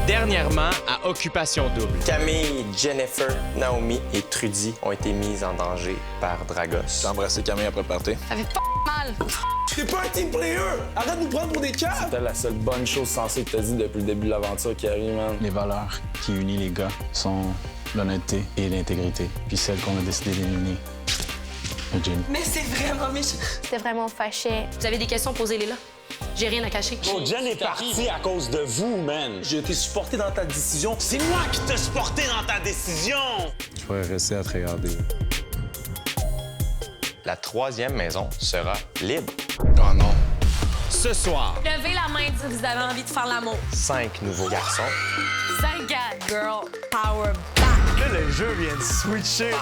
Dernièrement, à Occupation Double. Camille, Jennifer, Naomi et Trudy ont été mises en danger par Dragos. J'ai embrassé Camille après le party. Ça fait pas mal. T'es pas un team player! Arrête de nous prendre pour des cœurs! C'était la seule bonne chose sensée que t'as dit depuis le début de l'aventure qui arrive, man. Les valeurs qui unissent les gars sont l'honnêteté et l'intégrité. Puis celle qu'on a décidé d'éliminer, le Jim. Mais c'est vraiment méchant. J'étais vraiment fâchée. Vous avez des questions, posez-les là. J'ai rien à cacher. Oh, Jen est partie à cause de vous, man. J'ai été supporté dans ta décision. C'est moi qui t'ai supporté dans ta décision. Je pourrais rester à te regarder. La troisième maison sera libre. Oh non. Ce soir, Levez la main si vous avez envie de faire l'amour. 5 nouveaux garçons. 5 gars, girl, power back. Là, le jeu vient de switcher.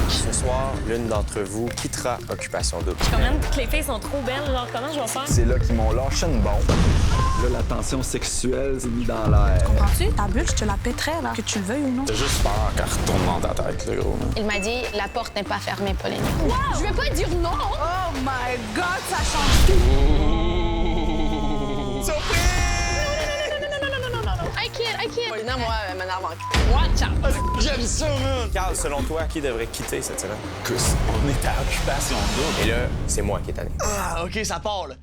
Ce soir, l'une d'entre vous quittera Occupation Double. Quand même que les filles sont trop belles, genre comment je vais faire? C'est là qu'ils m'ont lâché une bombe. Là, la tension sexuelle s'est mise dans l'air. Comprends-tu? Ta bulle, je te la pèterais, là. Que tu le veuilles ou non. T'as juste peur qu'elle retourne dans ta tête, le gros. Il m'a dit « La porte n'est pas fermée, Pauline. » Je veux pas dire non. Oh my God, ça change tout. I can't. Paulina, moi, elle m'énerve en Watch out! J'aime ça, man! Carl, selon toi, qui devrait quitter cette semaine? Chris, on est à Occupation Double. Et là, c'est moi qui est tanné. Ah, OK, ça part, là.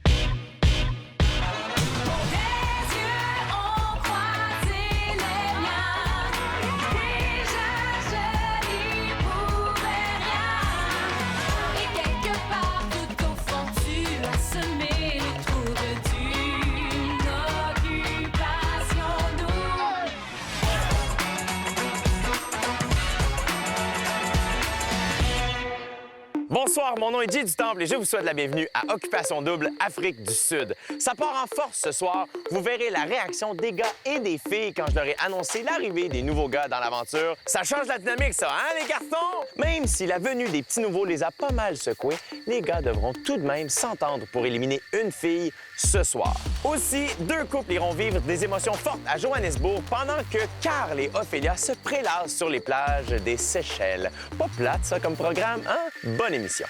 Bonsoir, mon nom est Jay du Temple et je vous souhaite la bienvenue à Occupation Double Afrique du Sud. Ça part en force ce soir. Vous verrez la réaction des gars et des filles quand je leur ai annoncé l'arrivée des nouveaux gars dans l'aventure. Ça change la dynamique, ça, hein, les garçons? Même si la venue des petits nouveaux les a pas mal secoués, les gars devront tout de même s'entendre pour éliminer une fille ce soir. Aussi, deux couples iront vivre des émotions fortes à Johannesburg pendant que Carl et Ophélia se prélassent sur les plages des Seychelles. Pas plate, ça, comme programme, hein? Bonne émission.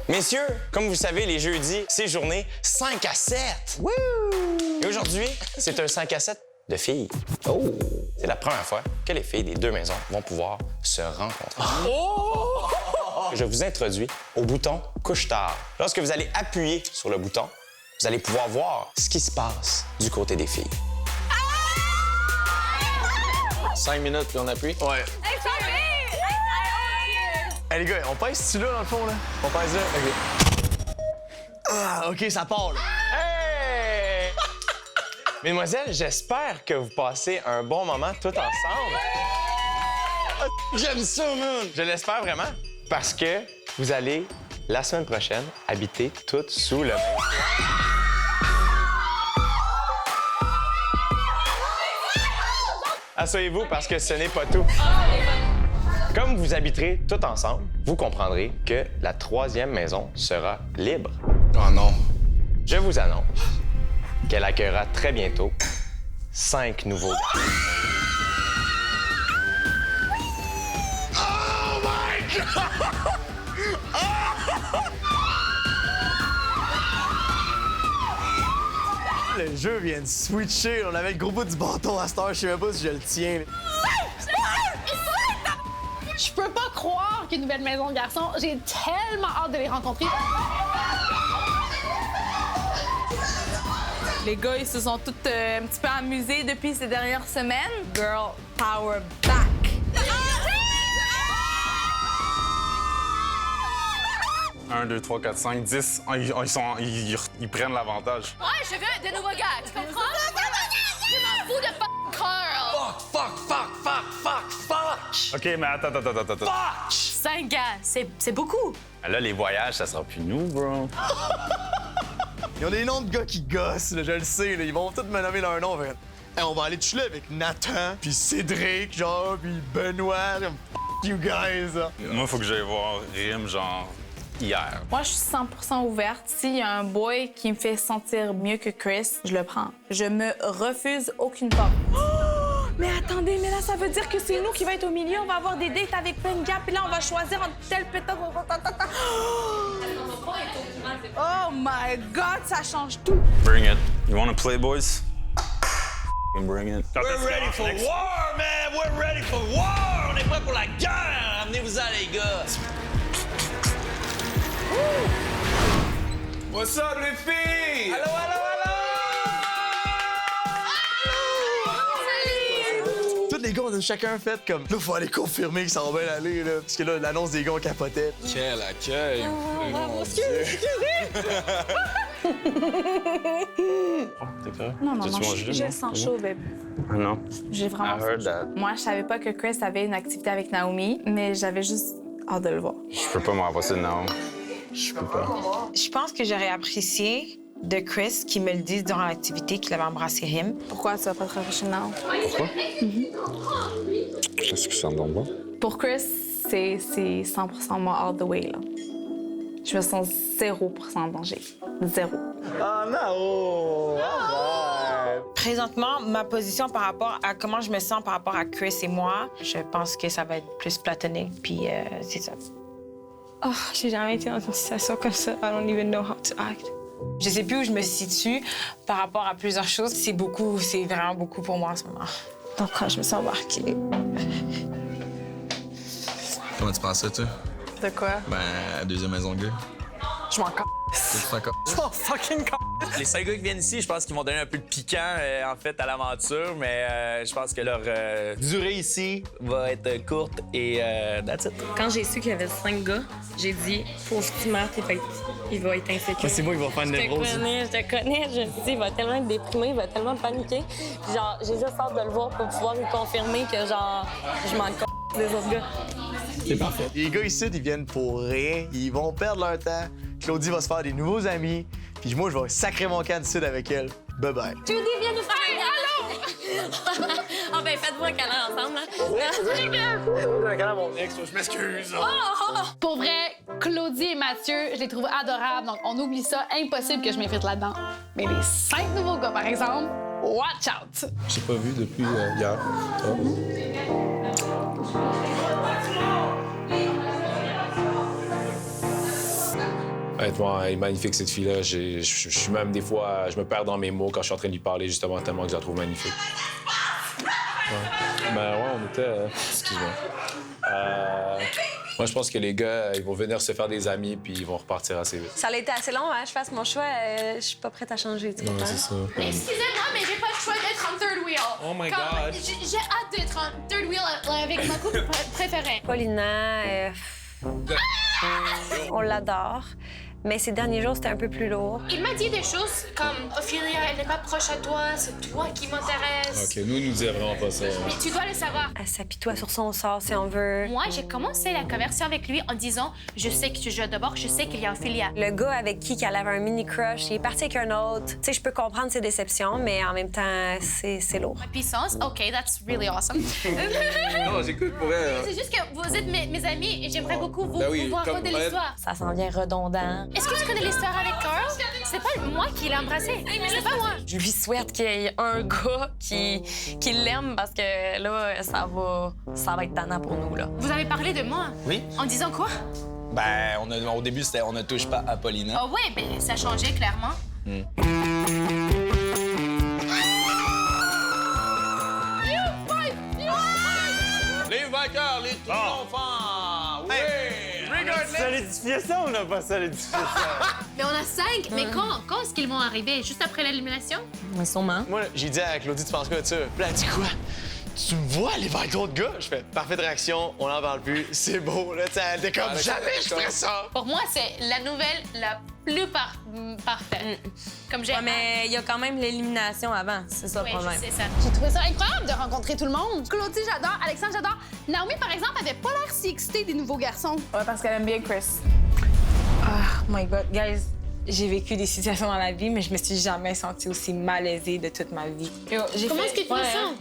Messieurs, comme vous le savez, les jeudis, c'est journée 5 à 7. Wouh! Et aujourd'hui, c'est un 5 à 7 de filles. Oh! C'est la première fois que les filles des deux maisons vont pouvoir se rencontrer. Oh! Je vous introduis au bouton couche-tard. Lorsque vous allez appuyer sur le bouton, vous allez pouvoir voir ce qui se passe du côté des filles. 5 minutes, puis on appuie. Ouais. Hey, les gars, on pèse-tu là, dans le fond, là? On pèse là? OK. Ah, OK, ça part, là. Hey! Mesdemoiselles, j'espère que vous passez un bon moment tout ensemble. J'aime ça, man! Je l'espère vraiment, parce que vous allez, la semaine prochaine, habiter toutes sous le même toit. Asseyez-vous parce que ce n'est pas tout. Comme vous habiterez tout ensemble, vous comprendrez que la troisième maison sera libre. Oh non. Je vous annonce qu'elle accueillera très bientôt 5 nouveaux gars. Oh my God! Le jeu vient de switcher. On avait le gros bout du bâton à cette heure. Je sais même pas si je le tiens. Je peux pas croire qu'une nouvelle maison de garçons. J'ai tellement hâte de les rencontrer. Les gars, ils se sont tous un petit peu amusés depuis ces dernières semaines. Girl, power back. 1, 2, 3, 4, 5, 10. Ils prennent l'avantage. Ouais, je veux de nouveaux gars, tu comprends? Je m'en fous de Carl! OK, mais attends. 5 gars, c'est beaucoup. Là, les voyages, ça sera plus nous, bro. Ils ont des noms de gars qui gossent, là, je le sais. Là. Ils vont tous me nommer leur nom. Fait. Hey, on va aller chiller avec Nathan, puis Cédric, genre, puis Benoît. Comme, you guys. Là. Moi, faut que j'aille voir Rim, genre, hier. Moi, je suis 100% ouverte. S'il y a un boy qui me fait sentir mieux que Chris, je le prends. Je me refuse aucune porte. Mais attendez, mais là, ça veut dire que c'est nous qui va être au milieu. On va avoir des dates avec plein de gars, puis là, on va choisir entre tel pétard. Oh my God, ça change tout. Bring it. You wanna play, boys? Bring it. We're ready for war, man! We're ready for war! On est prêts pour la guerre! Amenez-vous-en, les gars! What's up, les filles? Allô, allô, allô! Tous les gars, on a chacun fait comme. Là, faut aller confirmer que ça va bien aller, là. Parce que là, l'annonce des gars capotait. Quel accueil! T'es correct? Non, non, Tu non, manges je juste, non? sens chaud, babe. Ah non. J'ai vraiment I heard sens chaud. that. Moi, je savais pas que Chris avait une activité avec Naomi, mais j'avais juste hâte de le voir. Je peux pas m'embrasser de Naomi. Je peux pas. Je pense que j'aurais apprécié de Chris qu'il me le dise durant l'activité qu'il avait embrassé Rim. Pourquoi tu vas pas te rapprocher de Naomi? Est-ce que ça me donne pas? Pour Chris, c'est 100% moi all the way, là. Je me sens 0% en danger. 0. Ah, non! Présentement, ma position par rapport à comment je me sens par rapport à Chris et moi, je pense que ça va être plus platonique, puis c'est ça. Oh, j'ai jamais été dans une situation comme ça. I don't even know how to act. Je sais plus où je me situe par rapport à plusieurs choses. C'est beaucoup, c'est vraiment beaucoup pour moi en ce moment. Donc, quand je me sens embarquée. Comment tu penses ça, toi? De quoi? Ben, la deuxième maison de gars. Je m'en c***. Les 5 gars qui viennent ici, je pense qu'ils vont donner un peu de piquant, en fait, à l'aventure, mais je pense que leur durée ici va être courte et that's it. Quand j'ai su qu'il y avait 5 gars, j'ai dit, pauvre petit Matt, il va être insécure. C'est moi qui va faire une névrose. Je te connais. Je me suis dit, il va tellement être déprimé, il va tellement paniquer. Puis genre, j'ai juste hâte de le voir pour pouvoir lui confirmer que genre, je m'en c*** des autres gars. C'est parfait. Les gars ici, ils viennent pour rien. Ils vont perdre leur temps. Claudie va se faire des nouveaux amis. Puis moi, je vais sacrer mon camp du sud avec elle. Bye-bye. Judy, viens nous faire un allô! Ah ben, faites-vous un câlin ensemble, hein? Un câlin à mon ex, je m'excuse. Pour vrai, Claudie et Mathieu, je les trouve adorables, donc on oublie ça. Impossible que je m'infiltre là-dedans. Mais les 5 nouveaux gars, par exemple, watch out! Je t'ai pas vu depuis hier. Honnêtement, elle est magnifique, cette fille-là. Je suis même des fois, je me perds dans mes mots quand je suis en train de lui parler, justement, tellement que je la trouve magnifique. Ouais. Ben ouais, on était... excuse-moi. Moi, je pense que les gars, ils vont venir se faire des amis puis ils vont repartir assez vite. Ça a été assez long, hein? Je fasse mon choix. Je suis pas prête à changer, tu Ouais, comprends? c'est ça. Excusez-moi, mais j'ai pas le choix d'être en third wheel. Oh my God! J'ai hâte d'être en third wheel avec ma couple préférée. Paulina, on l'adore. Mais ces derniers jours, c'était un peu plus lourd. Il m'a dit des choses comme Ophélia, elle n'est pas proche à toi, c'est toi qui m'intéresse. OK, nous, il nous disait vraiment pas ça. Mais tu dois le savoir. Elle s'apitoie sur son sort si on veut. Moi, j'ai commencé la conversation avec lui en disant je sais que tu joues d'abord, je sais qu'il y a Ophélia. Le gars avec qui elle avait un mini crush, il est parti avec un autre. Tu sais, je peux comprendre ses déceptions, mais en même temps, c'est lourd. Ma puissance, OK, that's really awesome. Non, j'écoute pour elle. C'est juste que vous êtes mes amis et j'aimerais beaucoup vous, Ben oui, vous raconter comme- l'histoire. Ça s'en vient redondant. Est-ce que tu connais l'histoire avec Carl? C'est pas moi qui l'ai embrassé. C'est pas moi. Je lui souhaite qu'il y ait un gars qui l'aime parce que là, ça va être tannant pour nous, là. Vous avez parlé de moi. Oui? En disant quoi? Ben, au début, c'était on ne touche pas à Paulina. Oh ouais, ben ça a changé clairement. Les vainqueurs, les triomphants! Oui! Solidifier ça ou on n'a pas solidifié ça? Mais on a 5. Mais quand est-ce qu'ils vont arriver? Juste après l'élimination? Mais sûrement. Moi, j'ai dit à Claudie, tu penses quoi de ça? Puis là, elle dit quoi? Tu me vois aller vers d'autres gars? Je fais parfaite réaction, on n'en parle plus, c'est beau. Là, tu sais, elle était comme jamais je ferais ça! Pour moi, c'est la nouvelle la plus parfaite. Comme j'ai. Ouais, mais il y a quand même l'élimination avant, c'est ça le Oui, problème. je sais ça. J'ai trouvé ça incroyable de rencontrer tout le monde. Claudie, j'adore. Alexandre, j'adore. Naomi, par exemple, avait pas l'air si excitée des nouveaux garçons. Ouais, parce qu'elle aime bien Chris. Oh my God, guys, j'ai vécu des situations dans la vie, mais je me suis jamais sentie aussi malaisée de toute ma vie. Comment est-ce que tu te sens?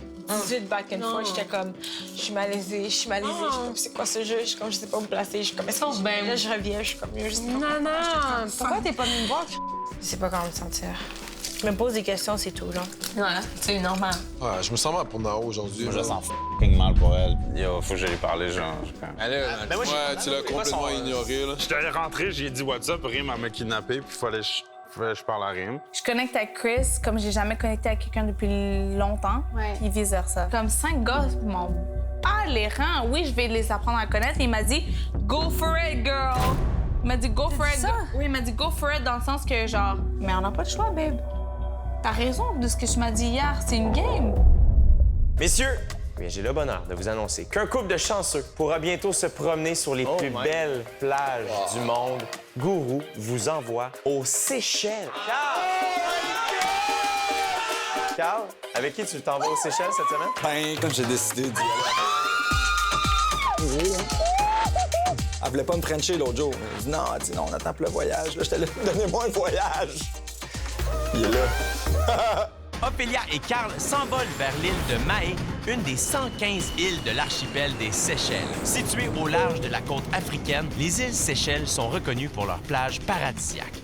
18 back and forth, j'étais comme, je suis malaisée. Je suis comme, c'est quoi ce jeu? Je suis comme, je sais pas où me placer. Je suis comme, est-ce que là, je reviens, je suis comme, je sais pas. Non, non. Pourquoi t'es pas venue me voir? Je sais pas comment me sentir. Je me pose des questions, c'est tout, genre. Ouais, c'est normal. Ouais, je me sens mal pour Nao aujourd'hui. Moi, je sens f***ing mal pour elle. Yo, faut que je lui parle, genre. Tu l'as complètement ignoré, là. J'étais rentré, j'ai dit what's up, Rim m'a kidnappé, puis fallait que je parle à Rim. Je connecte avec Chris comme j'ai jamais connecté avec quelqu'un depuis longtemps, puis vice-versa. Comme 5 gars m'ont pas les reins. Oui, je vais les apprendre à connaître. Et il m'a dit « Go for it, girl! » Il m'a dit « Go for it, girl. » Oui, il m'a dit « Go for it » dans le sens que genre « Mais on n'a pas le choix, babe. T'as raison de ce que tu m'as dit hier, c'est une game. » Messieurs, eh bien, j'ai le bonheur de vous annoncer qu'un couple de chanceux pourra bientôt se promener sur les plus belles plages du monde. Gourou vous envoie aux Seychelles. Carl, avec qui tu t'envoies aux Seychelles cette semaine? Ben, comme j'ai décidé d'y aller. Elle voulait pas me frencher l'autre jour. Elle dit non, elle dit non, on attend pour le voyage. Là, j'étais là, donnez-moi un voyage. Il est là. Ophélia et Carl s'envolent vers l'île de Mahé, une des 115 îles de l'archipel des Seychelles. Située au large de la côte africaine, les îles Seychelles sont reconnues pour leurs plages paradisiaques.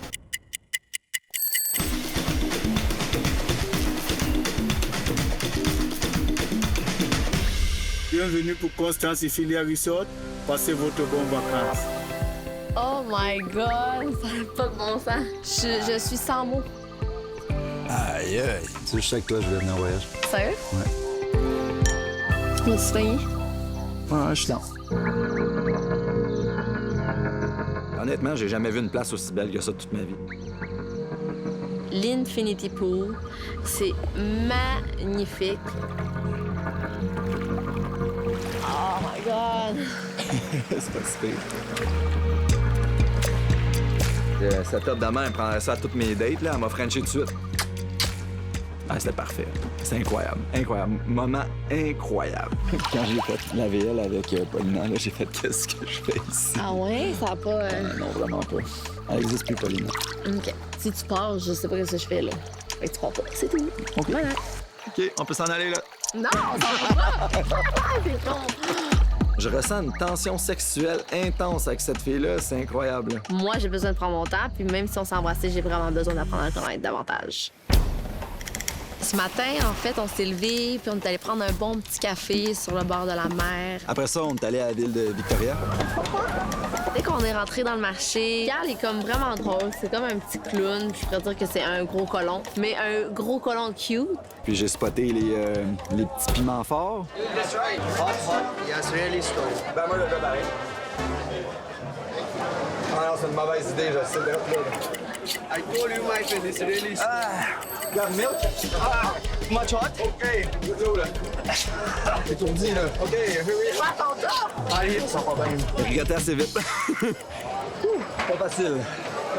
Bienvenue pour Constance et Filia Resort. Passez votre bonne vacances. Oh my God, ça n'a pas de bon sens. Je suis sans mots. Aïe, aïe. Tu sais, je sais que toi, je vais venir en voyage. Sérieux? Ouais. On se fait. Ouais, je suis dans. Honnêtement, j'ai jamais vu une place aussi belle que ça toute ma vie. L'Infinity Pool, c'est magnifique. Oh my God! C'est pas si pire. Cette tête de main, elle prendrait ça à toutes mes dates, là. Elle m'a frenché tout de suite. Ah, c'était parfait. C'est incroyable. Incroyable. Moment incroyable. Quand j'ai fait la VL avec Paulina, là, j'ai fait qu'est-ce que je fais ici? Ah ouais? Ça a pas... Non, vraiment pas. Elle existe plus, Paulina. OK. Si tu pars, je sais pas ce que je fais, là. Fait que tu pars pas. C'est tout. OK. Voilà. OK, on peut s'en aller, là. Non, on s'en va pas! C'est bon! Je ressens une tension sexuelle intense avec cette fille-là. C'est incroyable. Moi, j'ai besoin de prendre mon temps, puis même si on s'est embrassé, j'ai vraiment besoin d'apprendre à le connaître davantage. Ce matin, en fait, on s'est levé puis on est allé prendre un bon petit café sur le bord de la mer. Après ça, on est allé à la ville de Victoria. Dès qu'on est rentré dans le marché, Carl est comme vraiment drôle. C'est comme un petit clown. Je pourrais dire que c'est un gros colon, mais un gros colon cute. Puis j'ai spoté les petits piments forts. That's right. Hot. Yes, really slow. Ben moi, le gars pareil. Ah non, c'est une mauvaise idée, je sais. I told you, my friend, it's really slow. Got milk? Much hot? OK. Go, là. Étourdi, là. OK, here we go. Allez, ça va bien. Regretté assez vite. Pas facile.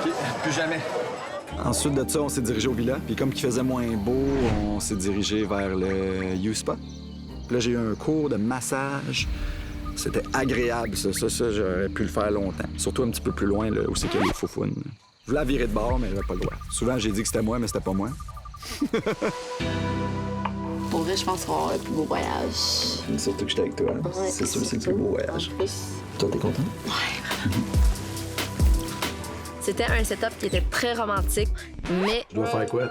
OK, plus jamais. Ensuite de ça, on s'est dirigé au villa. Puis comme il faisait moins beau, on s'est dirigé vers le U-Spa. Puis là, j'ai eu un cours de massage. C'était agréable, ça. Ça, j'aurais pu le faire longtemps. Surtout un petit peu plus loin, là, où c'est qu'il y a les foufounes. Je voulais la virer de bord, mais j'avais pas le droit. Souvent, j'ai dit que c'était moi, mais c'était pas moi. Pour vrai, je pense qu'on va avoir un plus beau voyage. Surtout que j'étais avec toi. Ouais, c'est sûr, c'est le plus beau voyage. Toi, t'es content? Ouais. C'était un setup qui était très romantique, mais... Je dois faire quoi?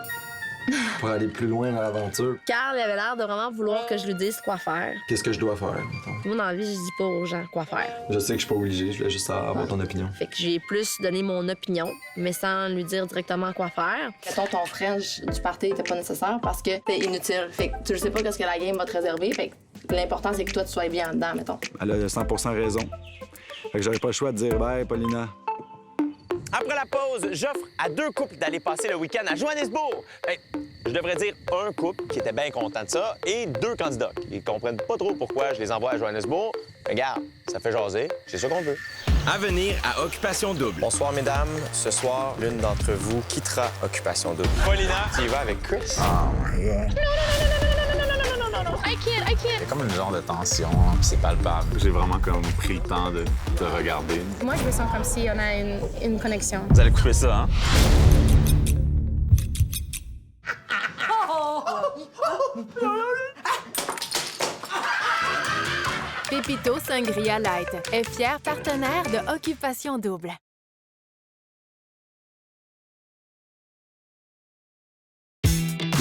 Pour aller plus loin dans l'aventure. Carl avait l'air de vraiment vouloir que je lui dise quoi faire. Qu'est-ce que je dois faire, mettons? Moi, dans la vie, je dis pas aux gens quoi faire. Je sais que je suis pas obligé, je voulais juste avoir ton opinion. Fait que j'ai plus donné mon opinion, mais sans lui dire directement quoi faire. Mettons, ton French du party était pas nécessaire parce que t'es inutile. Fait que tu sais pas qu'est-ce que la game va te réserver. Fait que l'important, c'est que toi, tu sois bien dedans, mettons. Elle a 100% raison. Fait que j'avais pas le choix de dire bye, Paulina. Après la pause, j'offre à 2 couples d'aller passer le week-end à Johannesburg. Ben, je devrais dire un couple qui était bien content de ça et 2 candidats qui comprennent pas trop pourquoi je les envoie à Johannesburg. Regarde, ça fait jaser, c'est ça qu'on veut. À venir à Occupation Double. Bonsoir, mesdames. Ce soir, l'une d'entre vous quittera Occupation Double. Paulina, tu y vas avec Chris? Oh my God. I can't. C'est comme une genre de tension, puis c'est palpable. J'ai vraiment comme pris le temps de te regarder. Moi, je me sens comme si on a une connexion. Vous allez couper ça, hein? Pépito Sangria Light est fier partenaire de Occupation Double.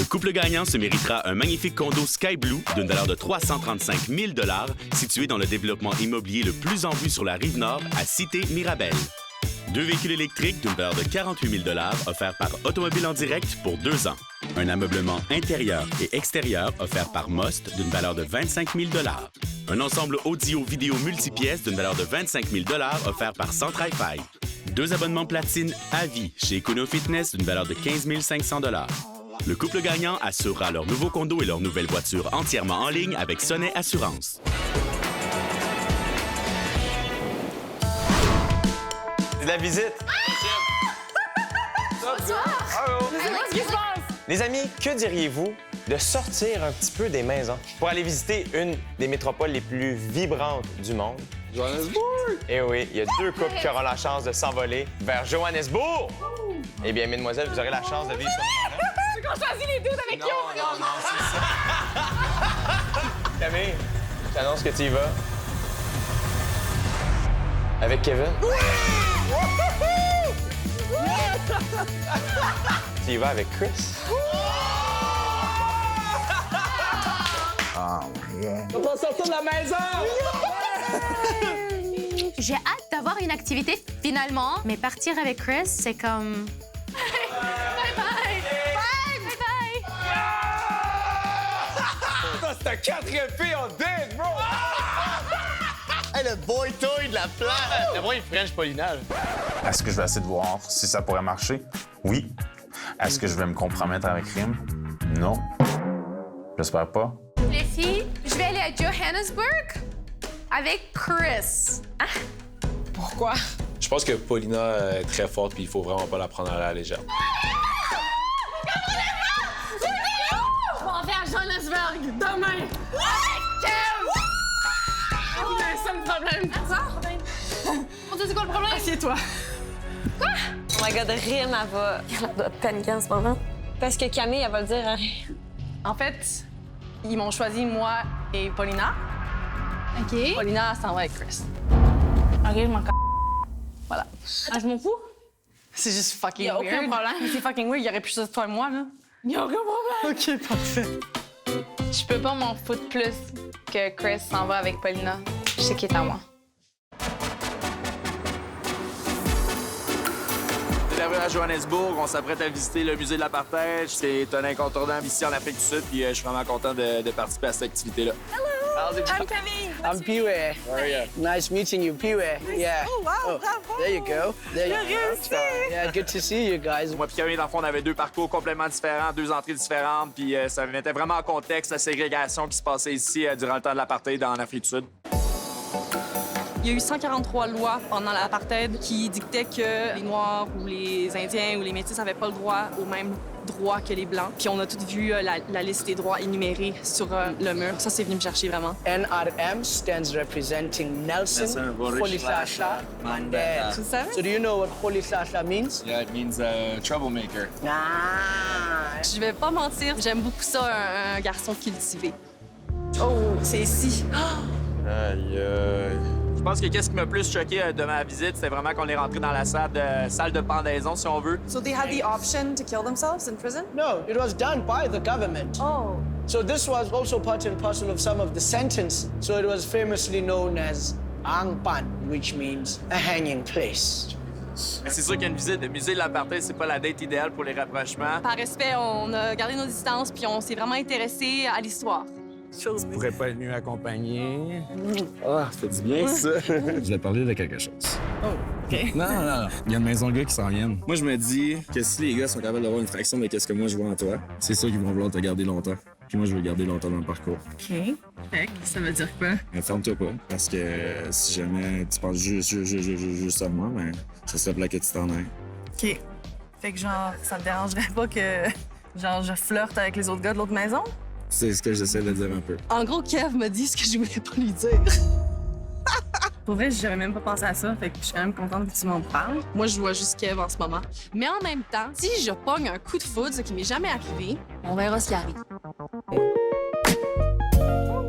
couple gagnant se méritera un magnifique condo Sky Blue d'une valeur de 335 000 $ situé dans le développement immobilier le plus en vue sur la Rive-Nord à Cité Mirabel. 2 véhicules électriques d'une valeur de 48 000 $ offerts par Automobile en direct pour 2 ans. Un ameublement intérieur et extérieur offert par Most d'une valeur de 25 000 $. Un ensemble audio-vidéo multipièces d'une valeur de 25 000 $ offert par Centre Hi-Fi. 2 abonnements platine à vie chez Econo Fitness d'une valeur de 15 500 $. Le couple gagnant assurera leur nouveau condo et leur nouvelle voiture entièrement en ligne avec Sonnet Assurance. C'est la visite. Les amis, que diriez-vous de sortir un petit peu des maisons pour aller visiter une des métropoles les plus vibrantes du monde? Johannesburg! Eh oui, il y a 2 couples qui auront la chance de s'envoler vers Johannesburg. Eh bien, mesdemoiselles, vous aurez la chance de vivre ça. C'est qu'on choisit les deux avec Non, c'est ça. Camille, je t'annonce que tu y vas. Avec Kevin. Tu y vas avec Chris. On va sortir de la maison! J'ai hâte d'avoir une activité finalement, mais partir avec Chris, c'est comme... C'est un 4e fille en date, bro! Hey, le boy toy de la plage! Le boy French Polynage. Est-ce que je vais essayer de voir si ça pourrait marcher? Oui. Est-ce que je vais me compromettre avec Rim? Non. J'espère pas. Les filles, je vais aller à Johannesburg avec Chris. Ah. Pourquoi? Je pense que Paulina est très forte puis il faut vraiment pas la prendre à la légère. Je m'en vais à Johannesburg demain. On a un seul problème. Mon Dieu, c'est quoi le problème? Assieds-toi. Oh my God, Rim, elle va paniquer en ce moment. Parce que Camille, elle va le dire. En fait, ils m'ont choisi moi et Paulina. OK. Paulina s'en va avec Chris. OK, je m'en Voilà. Ah, je m'en fous? C'est juste fucking weird. Y a aucun problème. C'est fucking weird. Il y aurait plus ça de toi et moi, là. Y a aucun problème. OK, parfait. Je peux pas m'en foutre plus que Chris s'en va avec Paulina. Je sais qu'il est à moi. Bienvenue à Johannesburg. On s'apprête à visiter le musée de l'apartheid. C'est un incontournable ici en Afrique du Sud, puis je suis vraiment content de participer à cette activité-là. How's it? I'm Camille. I'm Pee-wee. How are you? Nice meeting you, Pee-wee. Yeah. Oh, wow, bravo. There you go. There you J'ai go. réussi. Yeah, good to see you guys. Moi puis Camille, dans le fond, on avait 2 parcours complètement différents, 2 entrées différentes, puis ça mettait vraiment en contexte la ségrégation qui se passait ici durant le temps de l'apartheid en Afrique du Sud. Il y a eu 143 lois pendant l'apartheid qui dictaient que les Noirs ou les Indiens ou les Métis n'avaient pas le droit aux mêmes droits que les Blancs. Puis on a toutes vu la liste des droits énumérés sur le mur. Ça, c'est venu me chercher vraiment. NRM stands representing Nelson Rolihlahla Mandela. Tu le savais? So do you know what Rolihlahla means? Yeah, it means troublemaker. Ah. Je vais pas mentir, j'aime beaucoup ça, un garçon cultivé. Oh, c'est ici. Aïe, Je pense que qu'est-ce qui m'a plus choqué de ma visite, c'est vraiment qu'on est rentré dans la salle de pendaison, si on veut. So they had the option to kill themselves in prison? No, it was done by the government. Oh. So this was also part and parcel of some of the sentence. So it was famously known as Ang Pan, which means a hanging place. Mais c'est sûr qu'une visite au musée de l'apartheid, c'est pas la date idéale pour les rapprochements. Par respect, on a gardé nos distances puis on s'est vraiment intéressé à l'histoire. Tu pourrais pas être mieux accompagné. Ah, ça fait du bien, ça. Je vais parler de quelque chose. Oh, OK. Non. Il y a une maison de gars qui s'en viennent. Moi, je me dis que si les gars sont capables d'avoir une fraction de ce que moi je vois en toi, c'est sûr qu'ils vont vouloir te garder longtemps. Puis moi, je veux le garder longtemps dans le parcours. OK. Fait que ça veut dire quoi? Ferme-toi pas, parce que si jamais tu penses juste à moi, ben, ça serait plat que tu t'en ailles. OK. Fait que genre, ça te dérangerait pas que genre je flirte avec les autres gars de l'autre maison? C'est ce que j'essaie de dire un peu. En gros, Kev me dit ce que je voulais pas lui dire. Pour vrai, j'avais même pas pensé à ça, fait que je suis quand même contente que tu m'en parles. Moi, je vois juste Kev en ce moment. Mais en même temps, si je pogne un coup de foudre, ce qui m'est jamais arrivé, on verra ce qui arrive.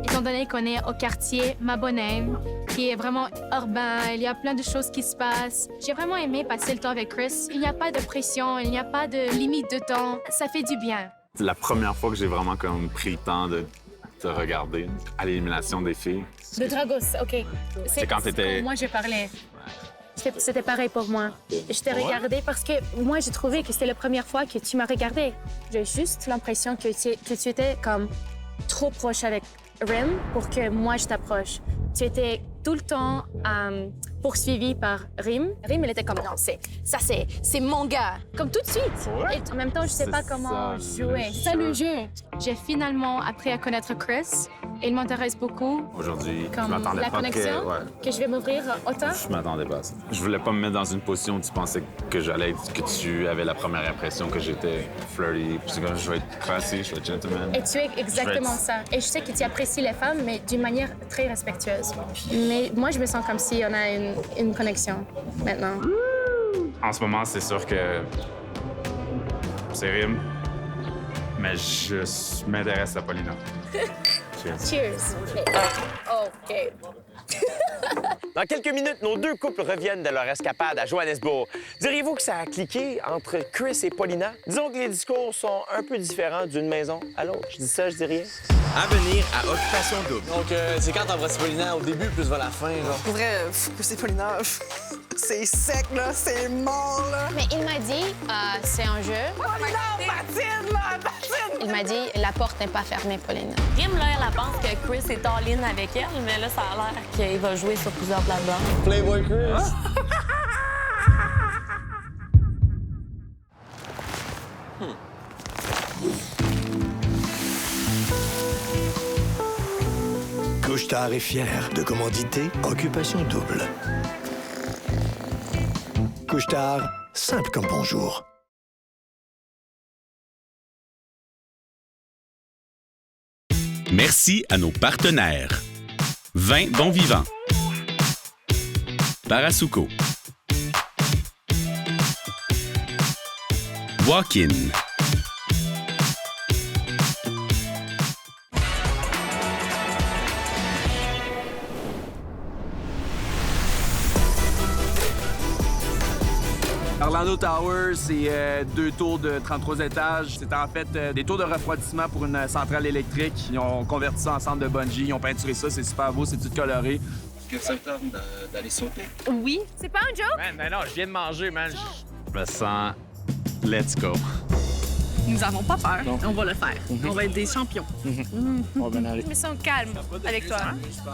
Étant donné qu'on est au quartier Maboneng, qui est vraiment urbain, il y a plein de choses qui se passent. J'ai vraiment aimé passer le temps avec Chris. Il n'y a pas de pression, il n'y a pas de limite de temps. Ça fait du bien. C'est la première fois que j'ai vraiment comme pris le temps de te regarder à l'élimination des filles. De Dragos, OK. C'est quand t'étais... Moi, je parlais. C'était pareil pour moi. Je t'ai regardé parce que moi, j'ai trouvé que c'était la première fois que tu m'as regardé. J'ai juste l'impression que tu étais comme trop proche avec Rim pour que moi, je t'approche. Tu étais tout le temps poursuivi par Rim. Rim, elle était comme, non, c'est mon gars. Comme tout de suite. Ouais. Et en même temps, je sais pas comment jouer. C'est ça le jeu. J'ai finalement appris à connaître Chris. Il m'intéresse beaucoup. Aujourd'hui, je Comme m'attendais la pas connexion que je vais m'ouvrir autant. Je m'attendais pas à ça. Je voulais pas me mettre dans une position où tu pensais que que tu avais la première impression que j'étais flirty. Puis que je vais être classy, je vais être gentleman. Et tu es exactement ça. Et je sais que tu apprécies les femmes, mais d'une manière très respectueuse. Mais moi, je me sens comme si on a une connexion maintenant. En ce moment, c'est sûr que c'est Rim, mais je m'intéresse à Paulina. Cheers. OK. Dans quelques minutes, nos deux couples reviennent de leur escapade à Johannesburg. Diriez-vous que ça a cliqué entre Chris et Paulina? Disons que les discours sont un peu différents d'une maison à l'autre. Je dis ça, je dis rien. À venir à Occupation Double. Donc, c'est quand t'embrasses Paulina au début plus vers la fin, genre. Pour vrai, c'est Paulina, c'est sec, là, c'est mort, là. Mais il m'a dit, c'est un jeu. Oh non, Mathilde, là, Mathilde! Il m'a dit, la porte n'est pas fermée, Paulina. Rim, là, elle pense que Chris est all-in avec elle, mais là, ça a l'air qu'il va jouer sur plusieurs plates-bandes. Playboy Chris. Couche-Tard est fier de commanditer Occupation Double. Couche-Tard, simple comme bonjour. Merci à nos partenaires. Vin Bon Vivant, Parasuco, Walk-in, Orlando Towers, c'est 2 tours de 33 étages. C'est en fait des tours de refroidissement pour une centrale électrique. Ils ont converti ça en centre de bungee, ils ont peinturé ça, c'est super beau, c'est tout coloré. Est-ce que ça te tente d'aller sauter? Oui. C'est pas un joke? Man, non, je viens de manger, man. Je me sens... Let's go. Nous avons pas peur, on va le faire. On va être des champions. Je me sens calme avec toi.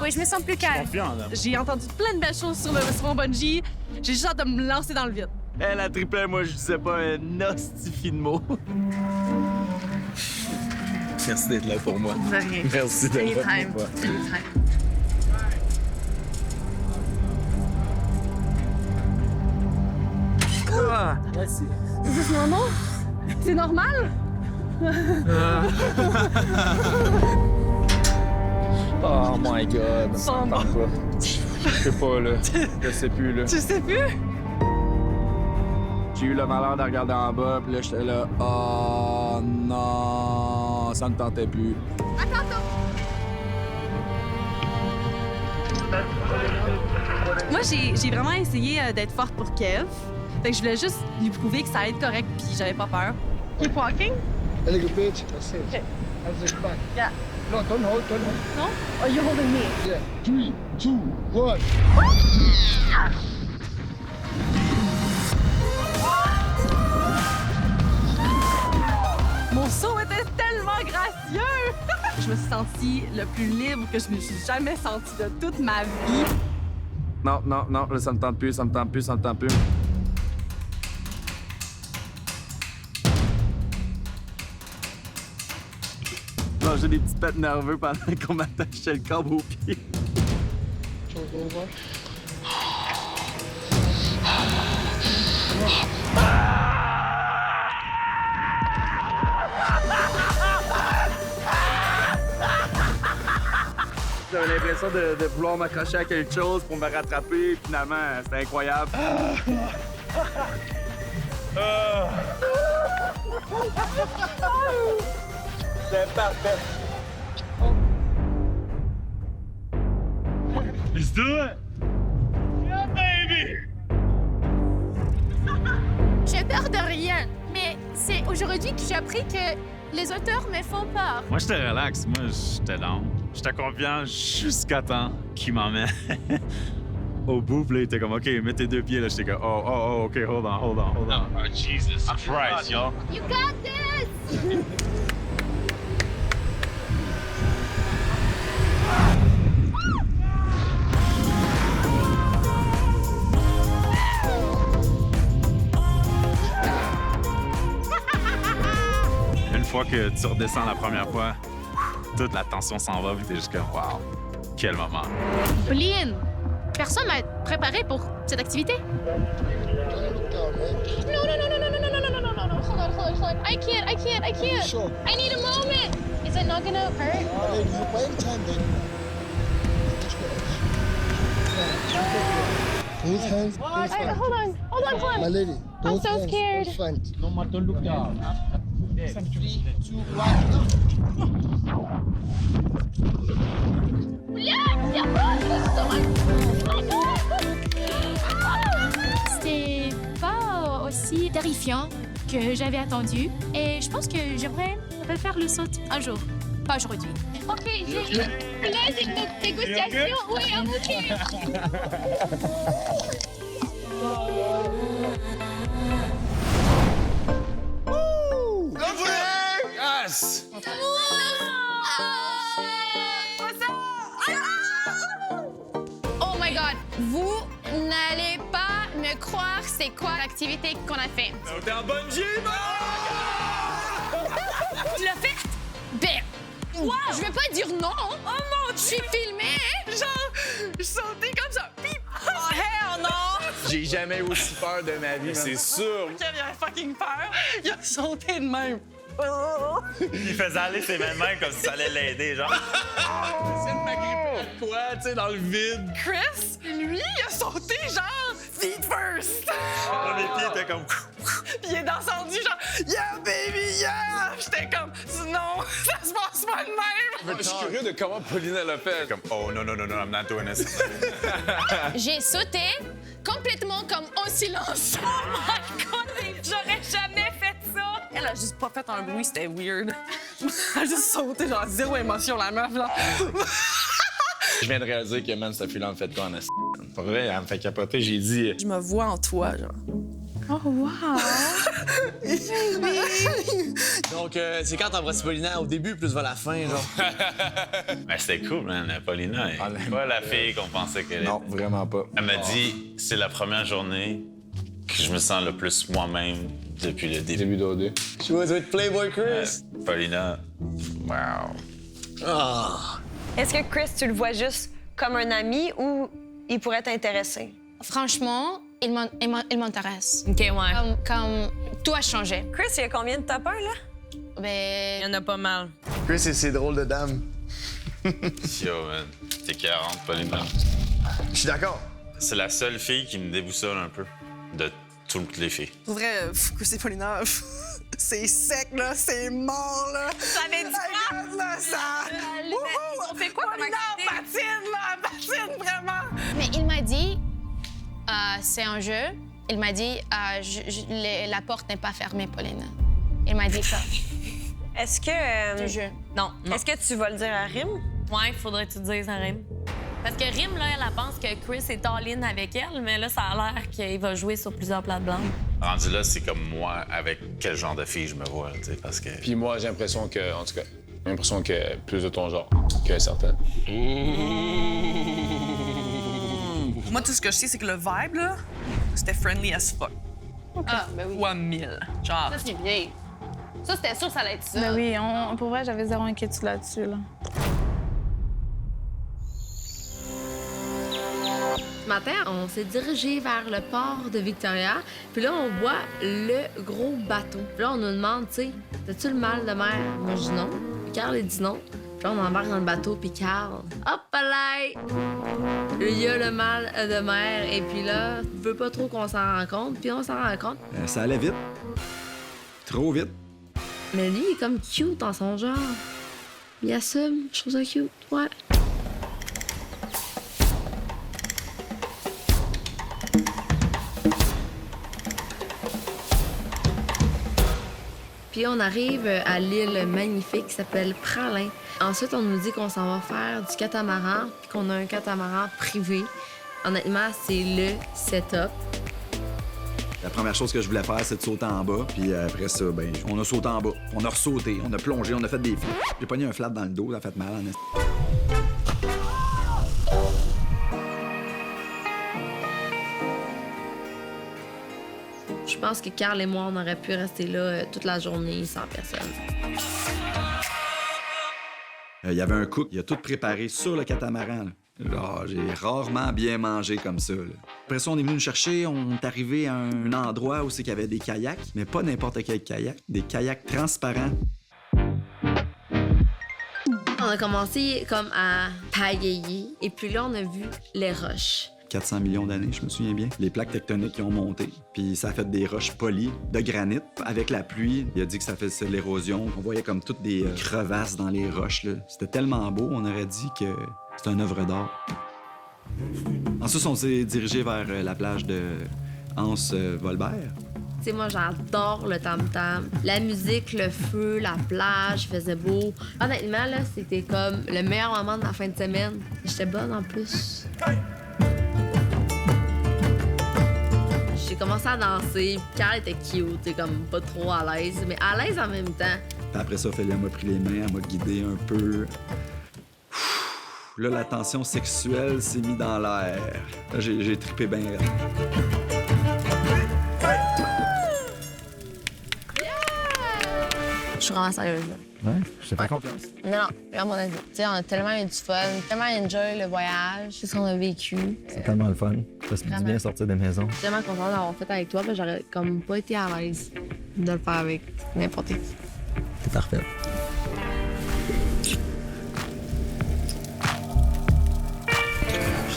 Oui, je me sens plus calme. J'ai entendu plein de belles choses sur mon bungee. J'ai juste hâte de me lancer dans le vide. Elle a triplé, moi, je disais pas un hostifie de mots. Merci d'être là pour moi. De rien. Merci d'être là pour moi. Ah, merci. C'est normal? C'est normal? Oh my God. Ça me tente pas. Je sais pas, là. Je sais plus, là. Tu sais plus? J'ai eu le malheur de regarder en bas, puis là, j'étais là, oh non, ça ne tentait plus. Attends. Moi, j'ai vraiment essayé d'être forte pour Kev. Fait que je voulais juste lui prouver que ça allait être correct, puis j'avais pas peur. Keep walking? A little bit, that's it. Okay. How's it back? Yeah. No, don't hold. No? Oh, you're holding me. Yeah. 3, 2, 1. Mon saut était tellement gracieux! Je me suis sentie le plus libre que je me suis jamais sentie de toute ma vie. Non, là, ça me tente plus. Non, j'ai des petites pattes nerveux pendant qu'on m'attachait le câble au pied. J'avais l'impression de vouloir m'accrocher à quelque chose pour me rattraper. Finalement, c'était incroyable. C'est parfait. Let's do it! Yeah, baby! J'ai peur de rien, mais c'est aujourd'hui que j'ai appris que Les auteurs me font peur. Moi, j'étais relax. Moi, j'étais down. J'étais confiant jusqu'à temps qu'il m'emmène au bout. Puis là, il était comme, OK, mets tes 2 pieds. Là, j'étais comme, oh, OK, hold on. Oh, Jesus Christ, yo. You got this! Une fois que tu redescends la première fois, toute la tension s'en va, puis t'es juste comme, wow, quel moment. Pauline, personne m'a préparé pour cette activité. No. Hold on. I can't. Sure. I need a moment. Is it not gonna hurt? Wait a time then. Both hands. Hold on. My lady. I'm Both so hands scared. in front. No, ma, don't look down. 3, 2, 1. C'était pas aussi terrifiant que j'avais attendu et je pense que j'aimerais refaire le saut un jour, pas aujourd'hui. OK, j'ai une négociation. Oui, I'm OK. Yes! Oh my God, vous n'allez pas me croire c'est quoi l'activité qu'on a fait. T'es en bungee, Tu l'as fait? Ben, wow. Je vais pas dire non. Oh mon Dieu! Je suis filmée, hein? Genre, je sautais comme ça. Pip! Oh, hell non! J'ai jamais eu aussi peur de ma vie, c'est sûr. Il avait fucking peur. Il a sauté de même. Il faisait aller ses mains comme si ça allait l'aider, genre. J'essaie de m'agripper à quoi, tu sais, dans le vide. Chris, lui, il a sauté genre feet first. Mes pieds étaient comme... Puis il est descendu genre yeah baby yeah. J'étais comme non, ça se passe pas de même. Je suis curieux de comment Pauline l'a fait. Comme, oh non, I'm not doing this. J'ai sauté complètement comme en silence. Oh my God! J'aurais jamais fait ça! Elle a juste pas fait un bruit, c'était weird. Elle a juste sauté, genre zéro émotion, la meuf, là. Je viens de réaliser que, man, cette fille-là me fait quoi en ass. Pour vrai, elle me fait capoter. J'ai dit... Je me vois en toi, genre. Oh, wow! Donc, c'est quand t'embrasses Paulina au début plus vers la fin, genre? Ben, c'était cool, man. Paulina, elle est pas la fille qu'on pensait qu'elle était. Non, vraiment pas. Elle m'a dit, c'est la première journée que je me sens le plus moi-même depuis le début d'OD. She was with Playboy Chris. Paulina, wow. Oh. Est-ce que Chris, tu le vois juste comme un ami ou il pourrait t'intéresser? Franchement, il m'intéresse. OK, ouais. Comme tout a changé. Chris, il y a combien de tapeurs, là? Ben... Il y en a pas mal. Chris et ses drôles de dames. Yo, man. T'es 40, Paulina. Je suis d'accord. C'est la seule fille qui me déboussole un peu de toutes les filles. Pour vrai, Chris et Paulina, c'est sec, là, c'est mort, là. Ça avait du Regarde, là, ça. On fait quoi, Paulina, patine, là, patine, vraiment. Mais il m'a dit, c'est un jeu. Il m'a dit, la porte n'est pas fermée, Pauline. Il m'a dit ça. Est-ce que... Du jeu. Non. Est-ce que tu vas le dire à Rim? Ouais, il faudrait que tu le dises à Rim. Parce que Rim, là, elle pense que Chris est all-in avec elle, mais là, ça a l'air qu'il va jouer sur plusieurs plates blanches. Rendu là, c'est comme moi, avec quel genre de fille je me vois, tu sais, parce que... Puis moi, j'ai l'impression que, en tout cas, j'ai l'impression que plus de ton genre que certaines. Moi, tout ce que je sais, c'est que le vibe, là, c'était friendly as fuck. Ah, ben oui. Fois 1000. Genre. Ça, c'est bien. Ça, c'était sûr que ça allait être ça. Ben oui, pour vrai, j'avais zéro inquiétude là-dessus, là. Ce matin, on s'est dirigé vers le port de Victoria. Puis là, on voit le gros bateau. Puis là, on nous demande, tu sais, t'as-tu le mal de mer? Moi, je dis non. Puis Carl, il dit non. Puis là, on embarque dans le bateau, puis Carl, hop là! Il y a le mal de mer. Et puis là, il veut pas trop qu'on s'en rende compte. Puis on s'en rend compte. Ça allait vite. Trop vite. Mais lui, il est comme cute dans son genre. Il assume. Je trouve ça cute. Ouais. Puis Puis on arrive à l'île magnifique qui s'appelle Praslin. Ensuite, on nous dit qu'on s'en va faire du catamaran, puis qu'on a un catamaran privé. Honnêtement, c'est le setup. La première chose que je voulais faire, c'est de sauter en bas. Puis après ça, ben, on a sauté en bas. On a ressauté, on a plongé, on a fait des flips. J'ai pogné un flat dans le dos, ça a fait mal en esti. Je pense que Carl et moi, on aurait pu rester là toute la journée sans personne. Il y avait un cook, il a tout préparé sur le catamaran. Genre, j'ai rarement bien mangé comme ça. Là. Après ça, on est venu nous chercher, on est arrivé à un endroit où c'est qu'il y avait des kayaks, mais pas n'importe quel kayak, des kayaks transparents. On a commencé comme à pagayer, et puis là, on a vu les roches. 400 millions d'années, je me souviens bien. Les plaques tectoniques qui ont monté, puis ça a fait des roches polies de granit. Avec la pluie, il a dit que ça faisait de l'érosion. On voyait comme toutes des crevasses dans les roches. Là. C'était tellement beau, on aurait dit que c'était une œuvre d'art. Ensuite, on s'est dirigé vers la plage de Anse-Volbert. Tu sais, moi, j'adore le tam-tam. La musique, le feu, la plage, faisait beau. Honnêtement, là, c'était comme le meilleur moment de la fin de semaine. J'étais bonne en plus. J'ai commencé à danser. Carl était cute, comme pas trop à l'aise, mais à l'aise en même temps. Puis après ça, Ophélia m'a pris les mains, elle m'a guidé un peu. Là, la tension sexuelle s'est mise dans l'air. Là, j'ai trippé bien. Je suis vraiment sérieuse, là. Ouais, je t'ai pas confiance. Non, à mon avis. Tu sais, on a tellement eu du fun, tellement enjoy le voyage, tout ce qu'on a vécu. C'est tellement le fun. Ça se dit bien sortir des maisons. Je suis tellement contente d'avoir fait avec toi, mais j'aurais comme pas été à l'aise de le faire avec n'importe qui. C'est parfait. J'ai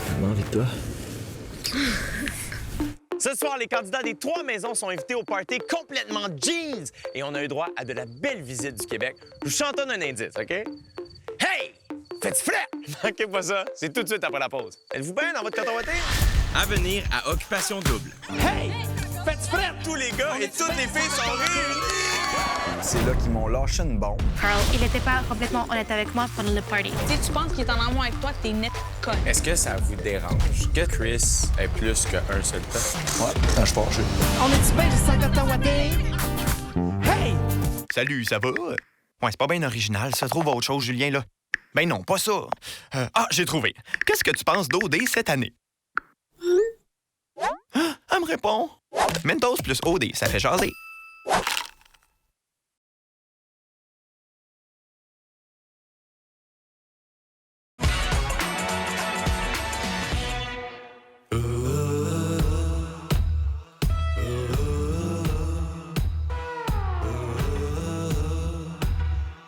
tellement envie de toi. Ce soir, les candidats des 3 maisons sont invités au party complètement jeans et on a eu droit à de la belle visite du Québec. Je vous chantonne un indice, OK? Hey! Faites frais! Manquez pas ça, c'est tout de suite après la pause. Êtes-vous bien dans votre coton ouaté? À venir à Occupation Double. Hey! Faites frais! Tous les gars et toutes les filles sont réunis! C'est là qu'ils m'ont lâché une bombe. Carl, il n'était pas complètement honnête avec moi pendant le party. Si tu penses qu'il est en amour avec toi, que t'es net conne. Est-ce que ça vous dérange que Chris ait plus qu'un seul temps? Ouais, quand je fâché. On est-tu bien du 50 wattés? Hey! Salut, ça va? Ouais, c'est pas bien original, ça trouve autre chose, Julien, là. Ben non, pas ça. J'ai trouvé. Qu'est-ce que tu penses d'OD cette année? Elle me répond. Mentos plus OD, ça fait jaser.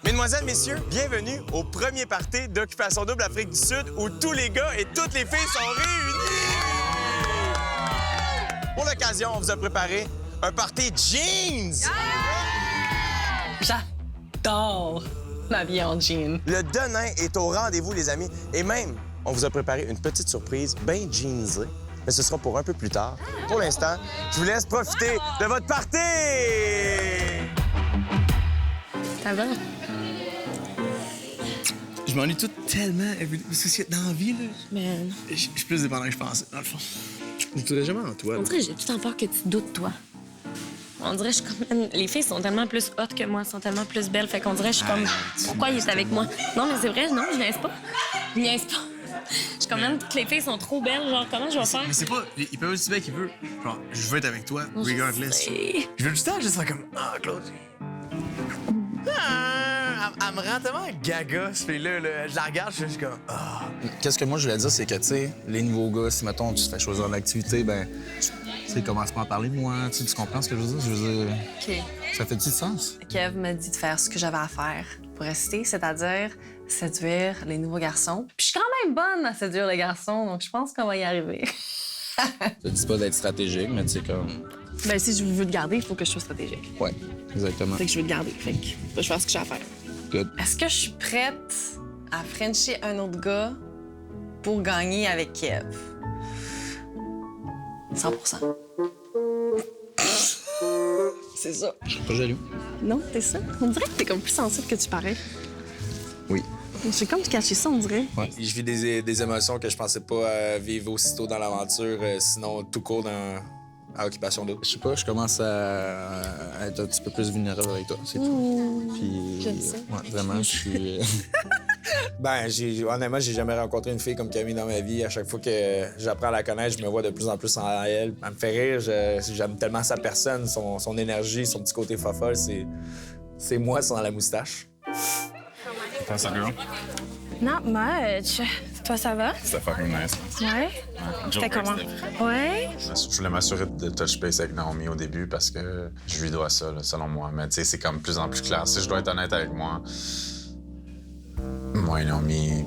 Mesdemoiselles, messieurs, bienvenue au premier party d'Occupation Double Afrique du Sud où tous les gars et toutes les filles sont réunis! Pour l'occasion, on vous a préparé un party jeans! J'adore m'habiller en jean. Le Denain est au rendez-vous, les amis. Et même, on vous a préparé une petite surprise bien jeansée. Mais ce sera pour un peu plus tard. Pour l'instant, je vous laisse profiter de votre party! Ça va? Je m'ennuie tout tellement. Parce que dans la vie, là, Man. je suis plus dépendant que je pensais, dans le fond. Je ne doutais jamais en toi. On dirait que j'ai tout en peur que tu doutes, toi. On dirait que je suis comme... Les filles sont tellement plus hautes que moi, sont tellement plus belles. Fait qu'on dirait que je suis comme... Pourquoi il est avec moi? Non, mais c'est vrai, non, je niaise pas. Je niaise pas. Je suis comme même toutes les filles sont trop belles. Genre, comment je vais faire? Mais c'est pas... Il peut aussi bien qu'il veut. Genre, je veux être avec toi, Je regardless. sais. Je veux du temps, juste faire comme... Ah, Claudie. Elle me rend tellement gaga, ce fille-là. Là. Je la regarde, je suis comme... Ah. Qu'est-ce que moi je voulais dire, c'est que, tu sais, les nouveaux gars, si, mettons, tu te fais choisir une activité, ben, tu sais, commence pas à parler de moi, tu comprends ce que je veux dire? Je veux dire, OK. ça fait-tu du sens? Kev m'a dit de faire ce que j'avais à faire pour rester, c'est-à-dire séduire les nouveaux garçons. Puis je suis quand même bonne à séduire les garçons, donc je pense qu'on va y arriver. Je te dis pas d'être stratégique, mais tu sais, comme... Ben si je veux te garder, il faut que je sois stratégique. Ouais, exactement. Fait que je veux te garder, fait que je vais faire ce que j'ai à faire. Good. Est-ce que je suis prête à frencher un autre gars pour gagner avec Kev? 100%. C'est ça. Je suis pas jaloux. Non, t'es ça? On dirait que t'es comme plus sensible que tu parais. Oui. J'ai comme caché ça, on dirait. Ouais. Je vis des émotions que je pensais pas vivre aussitôt dans l'aventure, sinon tout court à Occupation Double. Je sais pas, je commence à être un petit peu plus vulnérable avec toi, c'est tout. Puis, je le sais. Ouais, vraiment, je suis... Honnêtement, j'ai jamais rencontré une fille comme Camille dans ma vie. À chaque fois que j'apprends à la connaître, je me vois de plus en plus en elle. Elle me fait rire, j'aime tellement sa personne, son énergie, son petit côté fofolle. C'est moi sans la moustache. Ça girl? Not much. Toi, ça va? C'était fucking nice. Ouais. C'était comment? Ouais. Je voulais m'assurer de touch base avec Naomi au début parce que je lui dois ça, là, selon moi. Mais tu sais, c'est comme plus en plus clair. Si je dois être honnête avec moi, moi et Naomi,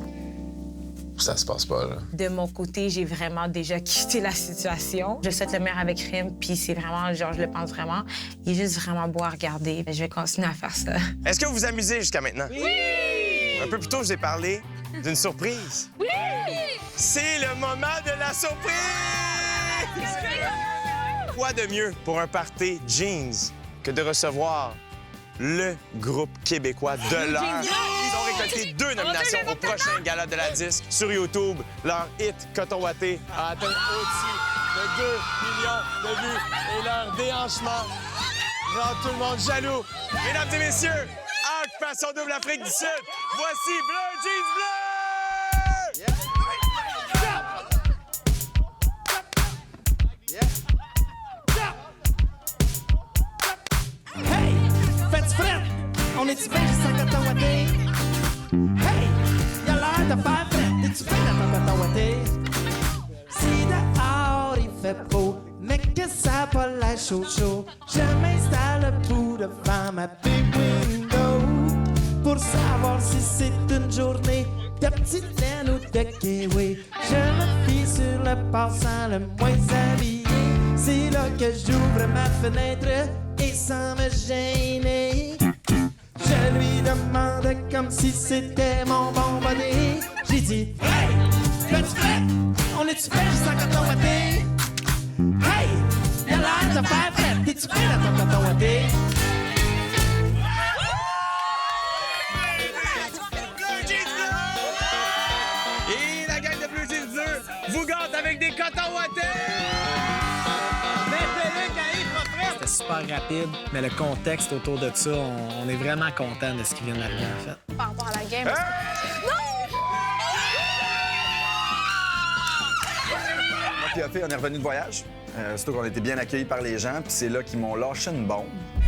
ça se passe pas, là. De mon côté, j'ai vraiment déjà quitté la situation. Je souhaite le meilleur avec Rim, puis c'est vraiment, genre, je le pense vraiment. Il est juste vraiment beau à regarder. Je vais continuer à faire ça. Est-ce que vous vous amusez jusqu'à maintenant? Oui! Un peu plus tôt, je vous ai parlé d'une surprise. Oui! C'est le moment de la surprise! Quoi de mieux pour un party jeans que de recevoir le groupe québécois de l'heure? Ils ont récolté 2 nominations au prochain gala de la disque. Sur YouTube, leur hit Coton Watté a atteint au-dessus de 2 millions de vues et leur déhanchement rend tout le monde jaloux. Mesdames et messieurs, Occupation Double Afrique du Sud, voici Bleu Jeans Bleu! Hey! Faites frette! On est-tu bien juste en coton watté? Hey! Y'a l'air de faire frette! Es-tu bien dans ton coton watté? Si dehors il fait beau, mais que ça a pas l'air chaud, je m'installe debout devant ma big window pour savoir si c'est une journée de petite laine ou de kiwi. Je me fie sur le passant le moins habillé. C'est là que j'ouvre ma fenêtre et sans me gêner, je lui demande comme si c'était mon bon bonnet. J'ai dit, hey, fais-tu frette? On est-tu fait juste en coton watté? Hey, y'a l'air de faire frette. T'es-tu fait dans ton coton watté? Et la gang de Bleu Jeans Bleu vous gâte avec des cotons wattés! C'était super rapide, mais le contexte autour de ça, on est vraiment content de ce qui vient d'arriver, en fait. Par rapport à la game. Moi puis Opé, on est revenu de voyage. Surtout qu'on était bien accueillis par les gens, puis c'est là qu'ils m'ont lâché une bombe.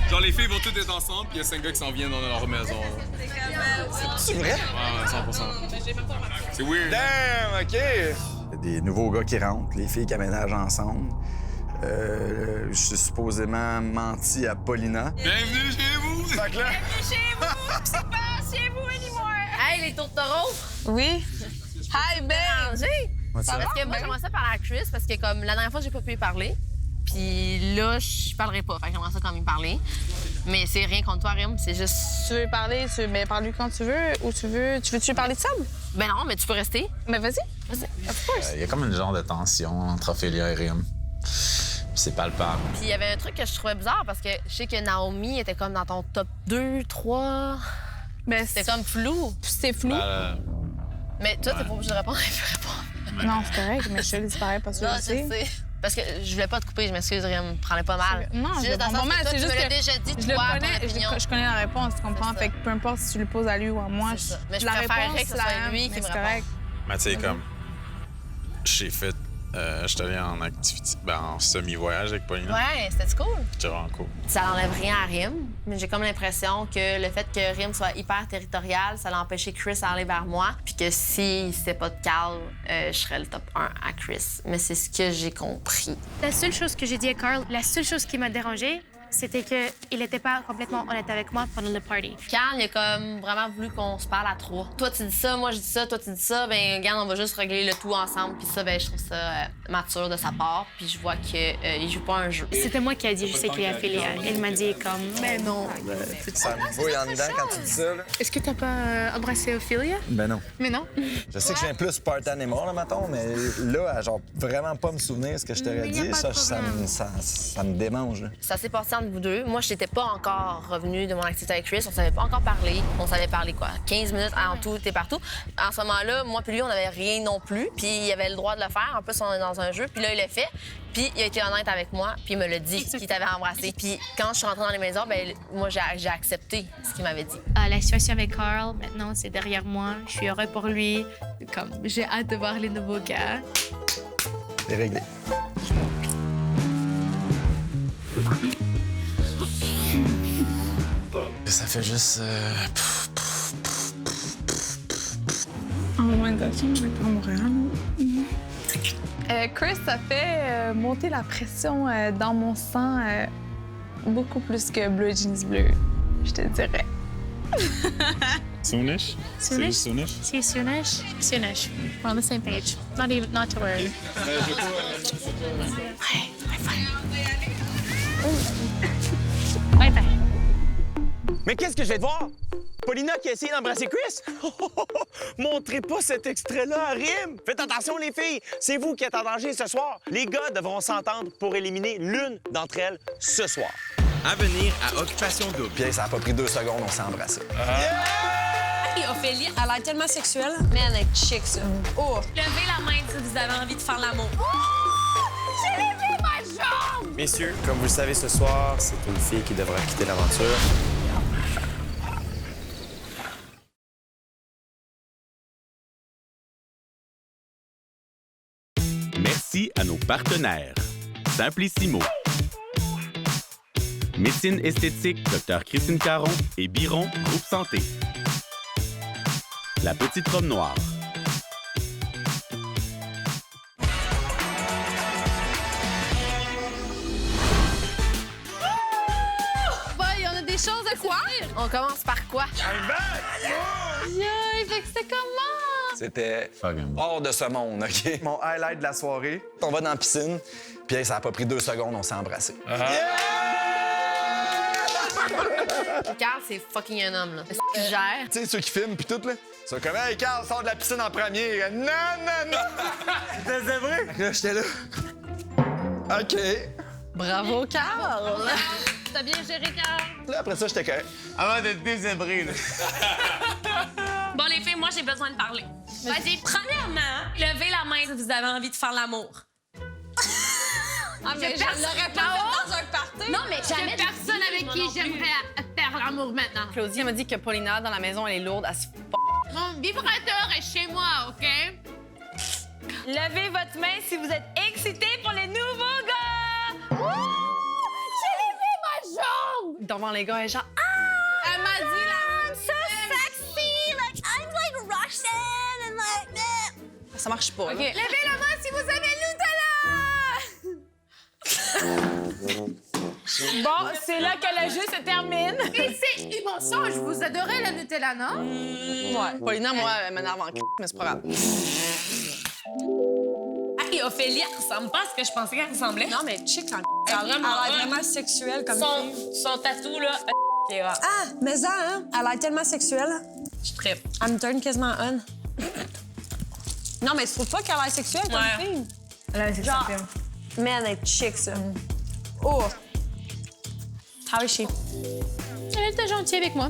Genre, les filles vont toutes être ensemble, puis il y a 5 gars qui s'en viennent dans leur maison. C'est vrai? Ouais, 100%. C'est weird. Damn, OK! Il y a des nouveaux gars qui rentrent, les filles qui aménagent ensemble. Je suis supposément menti à Paulina. Bienvenue chez vous! Fait que là... Bienvenue chez vous! C'est pas chez vous anymore! Hey, les tourtereaux! Oui? Hi, Ben! What's up? Parce que moi, j'aimerais ça parler à Chris, parce que comme la dernière fois, j'ai pas pu y parler. Puis là, je parlerai pas. Fait que j'aimerais ça quand même parler. Mais c'est rien contre toi, Rim. C'est juste... Tu veux parler, mais parle-lui quand tu veux, où tu veux. Tu veux-tu parler de ça? Ben non, mais tu peux rester. Mais vas-y. Vas-y. Of course. Il y a comme une genre de tension entre Ophélia et Rim. C'est palpable. Puis il y avait un truc que je trouvais bizarre, parce que je sais que Naomi était comme dans ton top 2, 3... Ben, c'était comme flou. C'était flou. Mais toi, t'es pas obligé de répondre, il peut répondre. Non, c'est correct, mais je te le dis pareil parce que Non, je sais. Parce que je voulais pas te couper, je m'excuse, Rim, me prenais pas mal. Non, C'est je juste dans le prends sens pas mal, que toi, c'est tu juste me l'as que déjà dit, je le toi, ton connais, opinion. je connais la réponse, tu comprends? Fait que peu importe si tu le poses à lui ou à moi, Mais je la préférerais réponse, que ce la soit même, lui qui mais me c'est réponde. correct. Mais tu sais, comme, j'ai fait, j'étais allé en activité, en semi-voyage avec Paulina. Ouais, c'était cool. C'était vraiment cool. Ça n'enlève rien à Rim, mais j'ai comme l'impression que le fait que Rim soit hyper territorial, ça l'a empêché Chris d'aller vers moi, puis que si c'était pas de Carl, je serais le top 1 à Chris. Mais c'est ce que j'ai compris. La seule chose que j'ai dit à Carl, la seule chose qui m'a dérangée, c'était qu'il n'était pas complètement honnête avec moi pendant le party. Carl, il a comme vraiment voulu qu'on se parle à 3. Toi, tu dis ça, moi, je dis ça, toi, tu dis ça. Ben, regarde, on va juste régler le tout ensemble. Puis ça, ben, je trouve ça mature de sa part. Puis je vois qu'il joue pas un jeu. C'était moi qui ai dit, je sais qu'il y a Ophélia. Elle m'a dit comme, mais non. Ça me bouille en dedans quand tu dis ça, là. Est-ce que t'as pas embrassé Ophélia? Ben non. Mais non. Je sais que je viens plus party animal, là, mettons, mais là, à genre vraiment pas me souvenir ce que je t'aurais Mais y a dit, pas de ça problème. me démange, là. Ça s'est passé en entre vous deux. Moi, je n'étais pas encore revenue de mon activité avec Chris. On savait pas encore parler. On savait parler quoi? 15 minutes en tout et partout. En ce moment-là, moi puis lui, on n'avait rien non plus. Puis il avait le droit de le faire. En plus, on est dans un jeu. Puis là, il l'a fait. Puis il a été honnête avec moi. Puis il me l'a dit qu'il t'avait embrassé. Puis quand je suis rentrée dans les maisons, ben moi, j'ai accepté ce qu'il m'avait dit. La situation avec Carl, maintenant, c'est derrière moi. Je suis heureux pour lui. Comme, j'ai hâte de voir les nouveaux gars. C'est réglé. Ça fait juste... Oh my God, je vais pas Montréal. Chris, ça fait monter la pression dans mon sang beaucoup plus que Blue Jeans Bleu, je te dirais. Soonish? Soonish? C'est Soonish? C'est Soonish? Soonish. We're on the same page. Not to worry. Bye bye. Mais qu'est-ce que je vais te voir? Paulina qui a essayé d'embrasser Chris? Montrez pas cet extrait-là à Rim! Faites attention, les filles! C'est vous qui êtes en danger ce soir. Les gars devront s'entendre pour éliminer l'une d'entre elles ce soir. À venir à Occupation Double. Puis ça a pas pris 2 secondes, on s'est embrassé. Hey, Ophélie, elle a l'air tellement sexuelle. Mais elle est chic, ça. Oh! Levez la main si vous avez envie de faire l'amour. J'ai levé ma jambe! Messieurs, comme vous le savez ce soir, c'est une fille qui devra quitter l'aventure. Merci à nos partenaires. Simplissimo. Médecine esthétique, Dr Christine Caron et Biron, Groupe Santé. La Petite Robe Noire. Boy, on a des choses à quoi? On commence par quoi? Aïe, fait que c'était comment? C'était hors de ce monde, OK? Mon highlight de la soirée, on va dans la piscine, puis hey, ça a pas pris 2 secondes, on s'est embrassés. Carl, c'est fucking un homme, là. Est-ce qu'il gère? Tu sais, ceux qui filment, puis tout, là, c'est comme, hey, Carl, sort de la piscine en premier. Non, non, non! C'était vrai? Là, j'étais là. OK. Bravo, Carl! T'as bien géré, Carl? Là, après ça, j'étais correct. Avant d'être dézébré, là. Bon, les filles, moi, j'ai besoin de parler. Vas-y, premièrement, levez la main si vous avez envie de faire l'amour. Ah, mais je l'aurais pas fait dans un party. Non, mais jamais personne avec qui j'aimerais faire l'amour maintenant. Claudie elle m'a dit que Paulina, dans la maison, elle est lourde, elle se f***. Mon vibrateur est chez moi, OK? Levez votre main si vous êtes excité pour les nouveaux gars. J'ai levé ma jambe. Devant les gars, elle est genre, Elle m'a dit la so sexy, like I'm like Russian and like. ça marche pas. OK. là. Levez la main si vous avez le Bon, c'est là que le jeu se termine. Et c'est immense, je vous adorais la Nutella, non? Ouais. Paulina, moi, elle m'énerve en mais c'est pas grave. Hey, Ophélie, elle ressemble pas à ce que je pensais qu'elle ressemblait. Non, mais chick, elle Elle a l'air vraiment sexuelle comme fille. Son tatou, là, Ah, mais ça, hein? Elle a l'air tellement sexuelle. je trippe. Elle me turn quasiment on. Non, mais tu trouves pas qu'elle a l'air sexuelle comme Ouais. fille? Elle a laissé Genre, man, elle est chic, ça. Oh! How is she? Elle était gentille avec moi.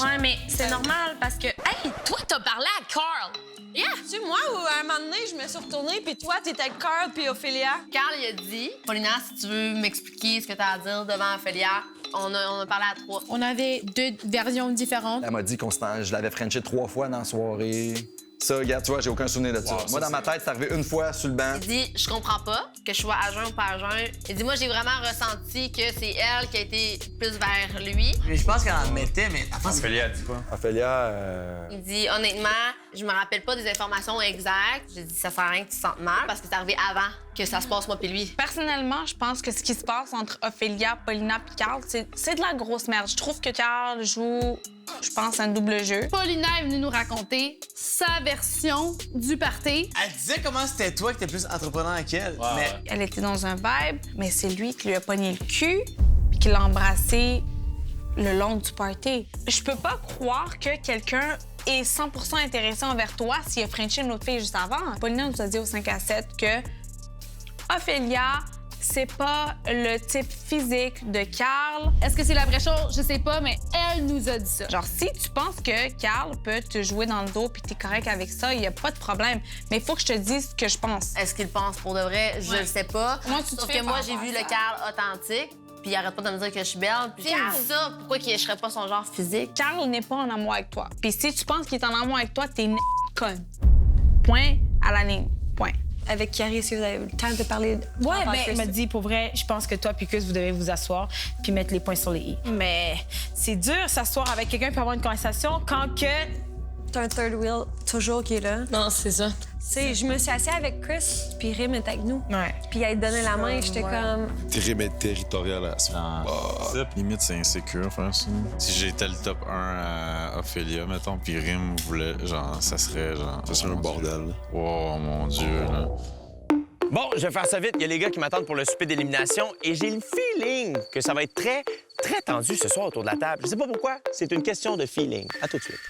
Ouais, mais c'est normal parce que... Hey, toi, t'as parlé à Carl. Yeah! Tu sais, moi, à un moment donné, je me suis retournée, puis toi, t'étais avec Carl puis Ophélia. Carl, il a dit, Paulina, si tu veux m'expliquer ce que t'as à dire devant Ophélia, on a parlé à 3. On avait 2 versions différentes. Elle m'a dit je l'avais frenché 3 fois dans la soirée. Ça, regarde, tu vois, j'ai aucun souvenir de ça. Moi, dans ma tête, c'est arrivé une fois sur le banc. Il dit, je comprends pas que je sois à jeun ou pas à jeun. Il dit, moi, j'ai vraiment ressenti que c'est elle qui a été plus vers lui. Mais je pense qu'elle en mettait, mais à face. Ophélia, dit quoi? Ophélia, Il dit, honnêtement, je me rappelle pas des informations exactes. J'ai dit, ça sert à rien que tu te sentes mal parce que c'est arrivé avant que ça se passe, moi puis lui. Personnellement, je pense que ce qui se passe entre Ophélia, Paulina et Carl, c'est de la grosse merde. Je trouve que Carl joue, je pense, un double jeu. Paulina est venue nous raconter sa version du party. Elle disait comment c'était toi qui étais plus entrepreneur qu'elle. Mais Elle était dans un vibe, mais c'est lui qui lui a pogné le cul puis qui l'a embrassé le long du party. Je peux pas croire que quelqu'un est 100% intéressé envers toi s'il a frenché une autre fille juste avant. Paulina nous a dit au 5 à 7 que Ophélia, c'est pas le type physique de Carl. Est-ce que c'est la vraie chose? Je sais pas, mais elle nous a dit ça. Genre, si tu penses que Carl peut te jouer dans le dos puis t'es correct avec ça, il y a pas de problème. Mais il faut que je te dise ce que je pense. Est-ce qu'il pense pour de vrai? Je le sais pas. Comment tu te Sauf fais que moi, par j'ai rapport vu à le ça? Carl authentique, puis il arrête pas de me dire que je suis belle. Puis il me dit ça, pourquoi je serais pas son genre physique? Carl n'est pas en amour avec toi. Puis si tu penses qu'il est en amour avec toi, t'es une conne. Point à la ligne. Point. Avec Carrie, est-ce que vous avez eu le temps de parler? Ouais, ben, ben, il m'a dit, pour vrai, je pense que toi puis Chris, vous devez vous asseoir puis mettre les points sur les i. Mais c'est dur s'asseoir avec quelqu'un puis avoir une conversation quand que T'as un third wheel toujours qui est là. Non, c'est ça. Tu sais, je me suis assise avec Chris, puis Rim était avec nous. Ouais. Puis elle donné la main, j'étais comme... Rim est territorial à ce Limite, c'est insécure faire ça. Si j'étais le top 1 à Ophélia, mettons, puis Rim voulait, genre, ça serait un bordel. Oh mon Dieu, là. Bon, je vais faire ça vite. Il y a les gars qui m'attendent pour le souper d'élimination et j'ai le feeling que ça va être très, très tendu ce soir autour de la table. Je sais pas pourquoi, c'est une question de feeling. À tout de suite.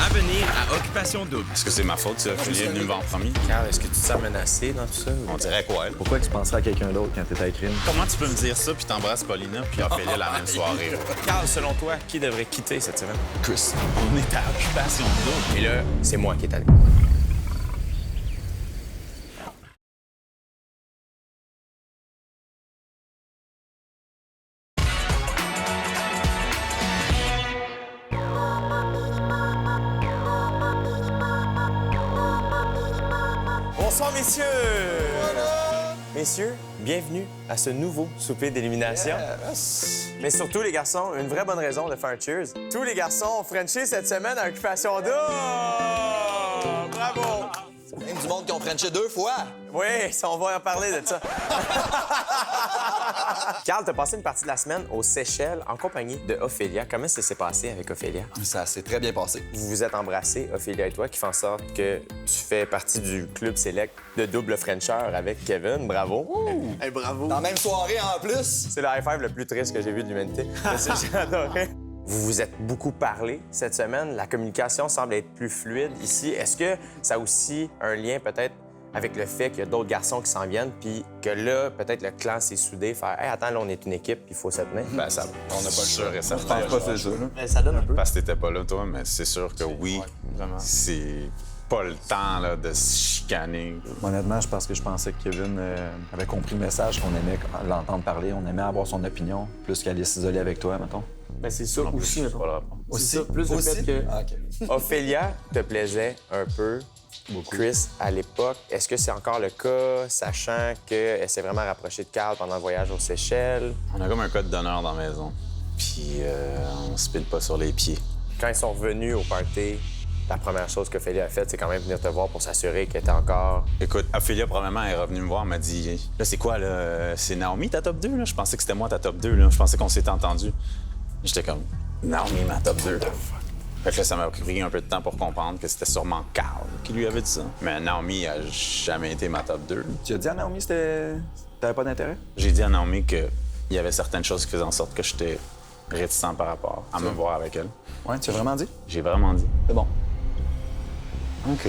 À venir à Occupation Double. Est-ce que c'est ma faute si Ophélia est venue me voir en premier? Carl, est-ce que tu te sens menacé dans tout ça? On dirait quoi, elle? Pourquoi tu penserais à quelqu'un d'autre quand t'es avec Rim? Comment tu peux me dire ça puis t'embrasses Paulina puis Ophélia la même soirée? Carl, selon toi, qui devrait quitter cette semaine? Chris, on est à Occupation Double. Et là, c'est moi qui est allé. Bonsoir, messieurs! Messieurs, bienvenue à ce nouveau souper d'élimination. Mais surtout, les garçons, une vraie bonne raison de faire un cheers. Tous les garçons ont frenché cette semaine à Occupation Double! Bravo! C'est même du monde qui ont frenché 2 fois. Oui, on va en parler de ça. Carl, t'as passé une partie de la semaine aux Seychelles en compagnie de Ophélia. Comment ça s'est passé avec Ophélia? Ça s'est très bien passé. Vous vous êtes embrassés, Ophélia et toi, qui fait en sorte que tu fais partie du club select de double Frencheur avec Kevin. Bravo. Hey, bravo. Dans la même soirée, en plus. C'est le high five le plus triste que j'ai vu de l'humanité. J'ai adoré. Vous vous êtes beaucoup parlé cette semaine. La communication semble être plus fluide ici. Est-ce que ça a aussi un lien peut-être avec le fait qu'il y a d'autres garçons qui s'en viennent, puis que là, peut-être le clan s'est soudé, faire « Hey, attends, là, on est une équipe, puis il faut se tenir. » Ben, ça, on n'a pas le choix et ça. Je pense pas que c'est ça, là. Mais ça donne un peu. Parce que t'étais pas là, toi, mais c'est sûr que oui, c'est pas le temps là, de se chicaner. Honnêtement, je pense que je pensais que Kevin avait compris le message, qu'on aimait l'entendre parler, on aimait avoir son opinion, plus qu'aller s'isoler avec toi, mettons. Ben, c'est ça aussi, c'est pas le rapport. Aussi, plus le fait que Ophélia te plaisait un peu, Chris, à l'époque. Est-ce que c'est encore le cas, sachant qu'elle s'est vraiment rapprochée de Carl pendant le voyage aux Seychelles? On a comme un code d'honneur dans la maison, puis on se pile pas sur les pieds. Quand ils sont revenus au party, la première chose qu'Ophélia a faite, c'est quand même venir te voir pour s'assurer qu'elle était encore... Écoute, Ophélia, probablement, est revenue me voir, m'a dit « Là, c'est quoi, là? C'est Naomi, ta top 2, là? Je pensais que c'était moi, ta top 2, là. Je pensais qu'on s'était entendu. » J'étais comme « Naomi, ma top 2. » Fait que là, ça m'a pris un peu de temps pour comprendre que c'était sûrement Carl qui lui avait dit ça. Mais Naomi a jamais été ma top 2. Tu as dit à Naomi que t'avais pas d'intérêt? J'ai dit à Naomi qu'il y avait certaines choses qui faisaient en sorte que j'étais réticent par rapport à me voir avec elle. Ouais, tu as vraiment dit? J'ai vraiment dit. C'est bon. OK.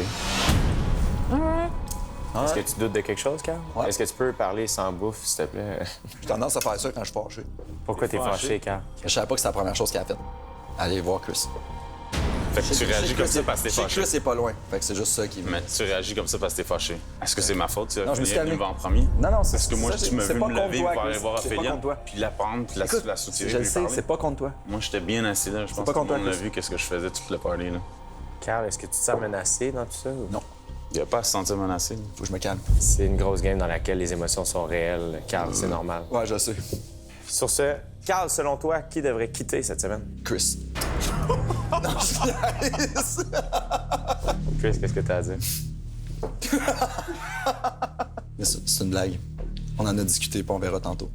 Est-ce que tu doutes de quelque chose, Carl? Ouais. Est-ce que tu peux parler sans bouffe, s'il te plaît? J'ai tendance à faire ça quand je suis fâché. Pourquoi t'es fâché, Carl? Je savais pas que c'était la première chose qu'elle a faite. Allez voir Chris. Fait que tu réagis comme ça parce que t'es fâché. Chris est pas loin. Fait que c'est juste ça qui... Mais tu réagis comme ça parce que t'es fâché. Est-ce que c'est ma faute? Non, je me suis calmé. calmé. En premier? Non, non, c'est Parce que moi, ça, tu m'as c'est vu pas me contre lever toi, pour aller Chris. voir C'est pas Ophélia, contre toi. puis la prendre, puis Écoute, la soutirer, je le lui sais, parler. c'est pas contre toi. Moi, j'étais bien assis là. Je pense pas que contre tout le toi, monde a Chris. vu qu'est-ce que je faisais toute le party, là. Carl, est-ce que tu te sens menacé dans tout ça? Ou... Non. Il n'y a pas à se sentir menacé. Faut que je me calme. C'est une grosse game dans laquelle les émotions sont réelles, Carl, c'est normal. Ouais, je sais. Sur ce, Carl, selon toi, qui devrait quitter cette semaine? Chris. Non, je niaise. Chris, qu'est-ce que t'as à dire? Mais c'est une blague. On en a discuté, puis on verra tantôt.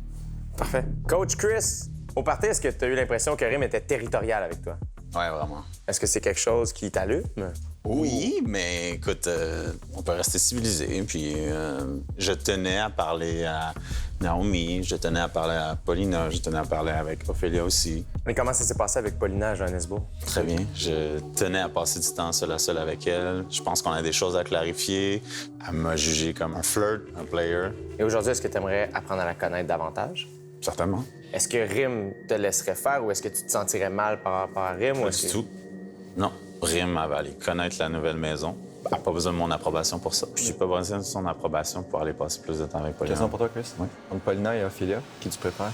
Parfait. Coach Chris, au party, est-ce que tu as eu l'impression que Rim était territorial avec toi? Ouais, vraiment. Est-ce que c'est quelque chose qui t'allume? Oui, mais écoute, on peut rester civilisé. Puis je tenais à parler à Naomi, je tenais à parler à Paulina, je tenais à parler avec Ophélia aussi. Mais comment ça s'est passé avec Paulina à Johannesburg? Très bien. Je tenais à passer du temps seul à seul avec elle. Je pense qu'on a des choses à clarifier. Elle m'a jugé comme un flirt, un player. Et aujourd'hui, est-ce que tu aimerais apprendre à la connaître davantage? Certainement. Est-ce que Rim te laisserait faire ou est-ce que tu te sentirais mal par rapport à Rim? Pas du tout. Non. Rim, elle va aller connaître la nouvelle maison. Elle n'a pas besoin de mon approbation pour ça. Je n'ai pas besoin de son approbation pour aller passer plus de temps avec Paulina. Question pour toi, Chris. Oui. Entre Paulina et Ophélia, qui tu préfères?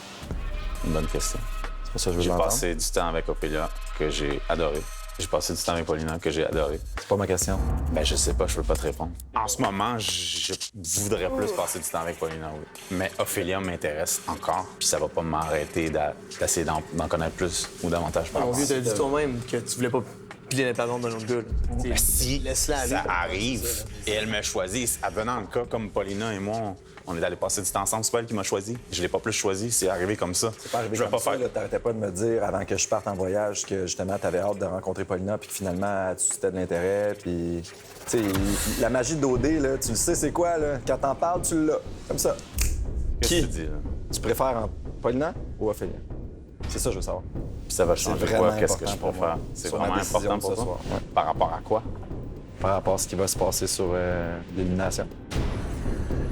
Une bonne question. C'est pour ça que je veux J'ai l'entendre. passé du temps avec Ophélia, que j'ai adoré. J'ai passé du temps avec Paulina, que j'ai adoré. C'est pas ma question. Ben, je sais pas, je peux pas te répondre. En ce moment, je voudrais plus passer du temps avec Paulina, oui. Mais Ophélia m'intéresse encore, puis ça va pas m'arrêter d'essayer d'en connaître plus ou davantage par Mon rapport. vieux, t'as dit toi-même que tu voulais pas piler les talons d'un autre gars. Ben, si Laisse-la aller. ça arrive et elle me choisit, advenant le cas comme Paulina et moi, on est allés passer du temps ensemble, c'est pas elle qui m'a choisi. Je l'ai pas plus choisi, c'est arrivé comme ça. C'est pas arrivé je vais comme pas ça, faire. là. T'arrêtais pas de me dire avant que je parte en voyage que justement t'avais hâte de rencontrer Paulina puis que finalement tu suscitais de l'intérêt puis tu sais la magie d'OD là, tu le sais c'est quoi là, quand t'en parles tu l'as comme ça. Qu'est-ce que tu dis là? Tu préfères entre Paulina ou Ophélia? C'est ça que je veux savoir. Puis ça va C'est changer vraiment quoi? Qu'est-ce que je important pour préfère? moi. C'est Sur ma vraiment décision important de pour ce toi? soir. Ouais. Par rapport à quoi? Par rapport à ce qui va se passer sur l'élimination.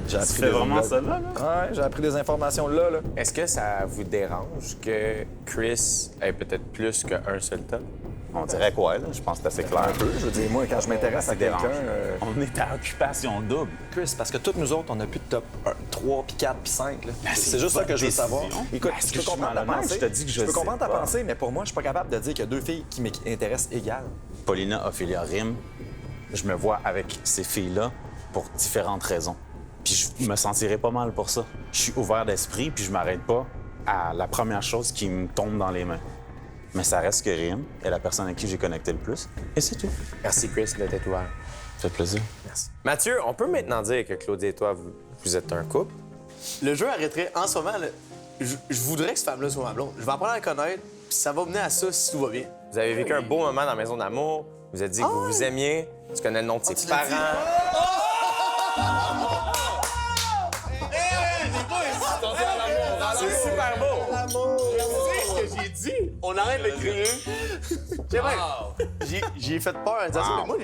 J'ai Tu fais vraiment ça là? Ouais, j'ai appris des informations là. Est-ce que ça vous dérange que Chris ait peut-être plus qu'un seul top? On dirait quoi, là? Je pense que c'est assez clair. Un peu. Je veux dire, moi, quand je m'intéresse à Ça dérange. quelqu'un... On est à occupation double. Chris, parce que toutes nous autres, on n'a plus de top 1, 3, puis 4, puis 5. là. Ben, C'est juste ça que je veux savoir. Écoute, Est-ce je que peux je suis comprendre ta malhonnête? pensée. Je te dis que je peux sais comprendre ta pas. pensée, mais pour moi, je suis pas capable de dire qu'il y a deux filles qui m'intéressent égales. Paulina, Ophélia, Rim, je me vois avec ces filles-là pour différentes raisons. Puis je me sentirais pas mal pour ça. Je suis ouvert d'esprit, puis je m'arrête pas à la première chose qui me tombe dans les mains. Mais ça reste que Rim est la personne avec qui j'ai connecté le plus. Et c'est tout. Merci, Chris, d'être ouvert. Ça fait plaisir. Merci. Mathieu, on peut maintenant dire que Claudie et toi, vous êtes un couple? Le jeu arrêterait en ce moment. Là, je voudrais que cette femme-là soit ma blonde. Je vais apprendre à la connaître, puis ça va mener à ça si tout va bien. Vous avez vécu un beau moment dans la maison d'amour. Vous avez dit que vous vous aimiez. Tu connais le nom de ses parents. C'est super beau! Tu sais ce que j'ai dit? On arrête de crier. C'est vrai. J'ai fait peur en disant ça, mais moi,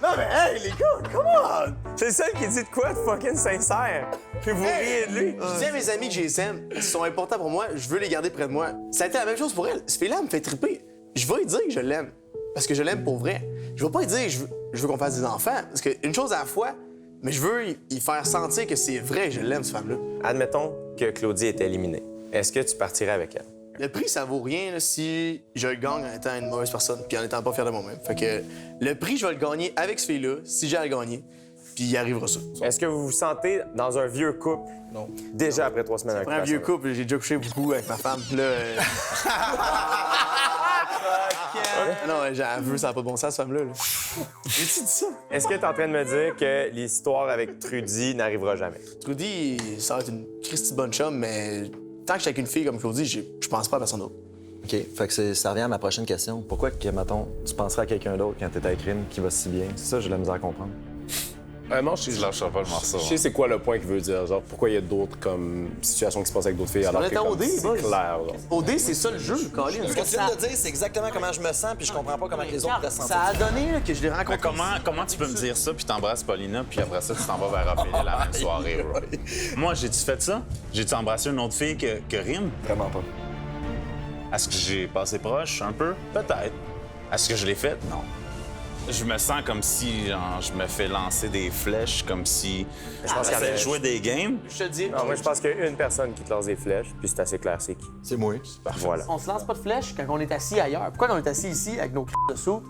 Non, mais hey, les gars, come on! C'est le seul qui dit de quoi de fucking sincère. Puis vous riez de lui. Je dis à mes amis que je les aime, ils sont importants pour moi, je veux les garder près de moi. Ça a été la même chose pour elle. Ce fille-là me fait triper. Je vais lui dire que je l'aime. Parce que je l'aime pour vrai. Je vais pas lui dire que je veux qu'on fasse des enfants. Parce qu'une chose à la fois, mais je veux y faire sentir que c'est vrai que je l'aime, cette femme-là. Admettons que Claudie est éliminée. Est-ce que tu partirais avec elle? Le prix, ça vaut rien là, si je le gagne en étant une mauvaise personne puis en étant pas fier de moi-même. Fait que le prix, je vais le gagner avec ce fille-là, si j'ai à le gagner, puis il arrivera ça. Est-ce que vous vous sentez dans un vieux couple? Non. Déjà après 3 semaines Après un vieux couple, j'ai déjà couché beaucoup avec ma femme, puis là... Non, j'avoue, ça n'a pas de bon sens, cette femme-là. Là. J'ai-tu dit ça? Est-ce que tu es en train de me dire que l'histoire avec Trudy n'arrivera jamais? Trudy, ça va être une Christy bonne chum, mais tant que je suis avec une fille comme Claudie, je pense pas à personne d'autre. OK, fait que ça revient à ma prochaine question. Pourquoi que, mettons, tu penserais à quelqu'un d'autre quand t'es avec Rim qui va si bien? C'est ça, j'ai de la misère à comprendre. Non, je lâcherai pas le morceau. Je sais c'est quoi le point qu'il veut dire. Genre, pourquoi il y a d'autres comme situations qui se passent avec d'autres filles alors On que est en comme, OD, c'est boys. clair. Genre. OD, c'est ça le jeu, Colin. Ce que tu viens de dire, c'est exactement comment je me sens, puis je comprends pas comment les autres pourraient se sentir. Ça a donné là, que je l'ai rencontré. Mais comment tu peux me dire ça, puis t'embrasses Paulina, puis après ça, tu t'en vas vers Ophélia la même soirée, bro? Moi, j'ai-tu fait ça? J'ai-tu embrassé une autre fille que Rim? Vraiment pas. Est-ce que j'ai passé proche un peu? Peut-être. Est-ce que je l'ai fait? Non. Je me sens comme si genre, je me fais lancer des flèches, comme si Je pense qu'il y avait- jouer des games. Je te dis. Non, moi, je pense qu'il y a une personne qui te lance des flèches, puis c'est assez clair, c'est qui? C'est moi. Voilà. On se lance pas de flèches quand on est assis ailleurs. Pourquoi quand on est assis ici avec nos de sous?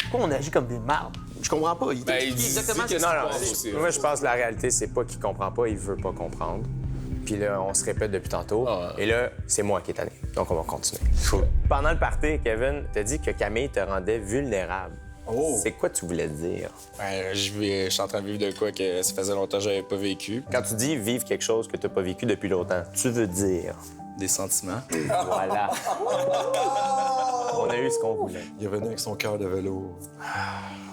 Pourquoi on agit comme des mardes? Je comprends pas. Il t'a expliqué exactement ce qui se passe. Moi, je pense que la réalité, c'est pas qu'il comprend pas, il veut pas comprendre. Puis là, on se répète depuis tantôt. Et là, c'est moi qui est tanné. Donc, on va continuer. Pendant le party, Kevin, t'as dit que Camille te rendait vulnérable. Oh. C'est quoi tu voulais dire? Ben, je suis en train de vivre de quoi que ça faisait longtemps que j'avais pas vécu. Quand tu dis vivre quelque chose que t'as pas vécu depuis longtemps, tu veux dire? Des sentiments. Voilà. On a a eu ce qu'on voulait. Il est venu avec son cœur de vélo.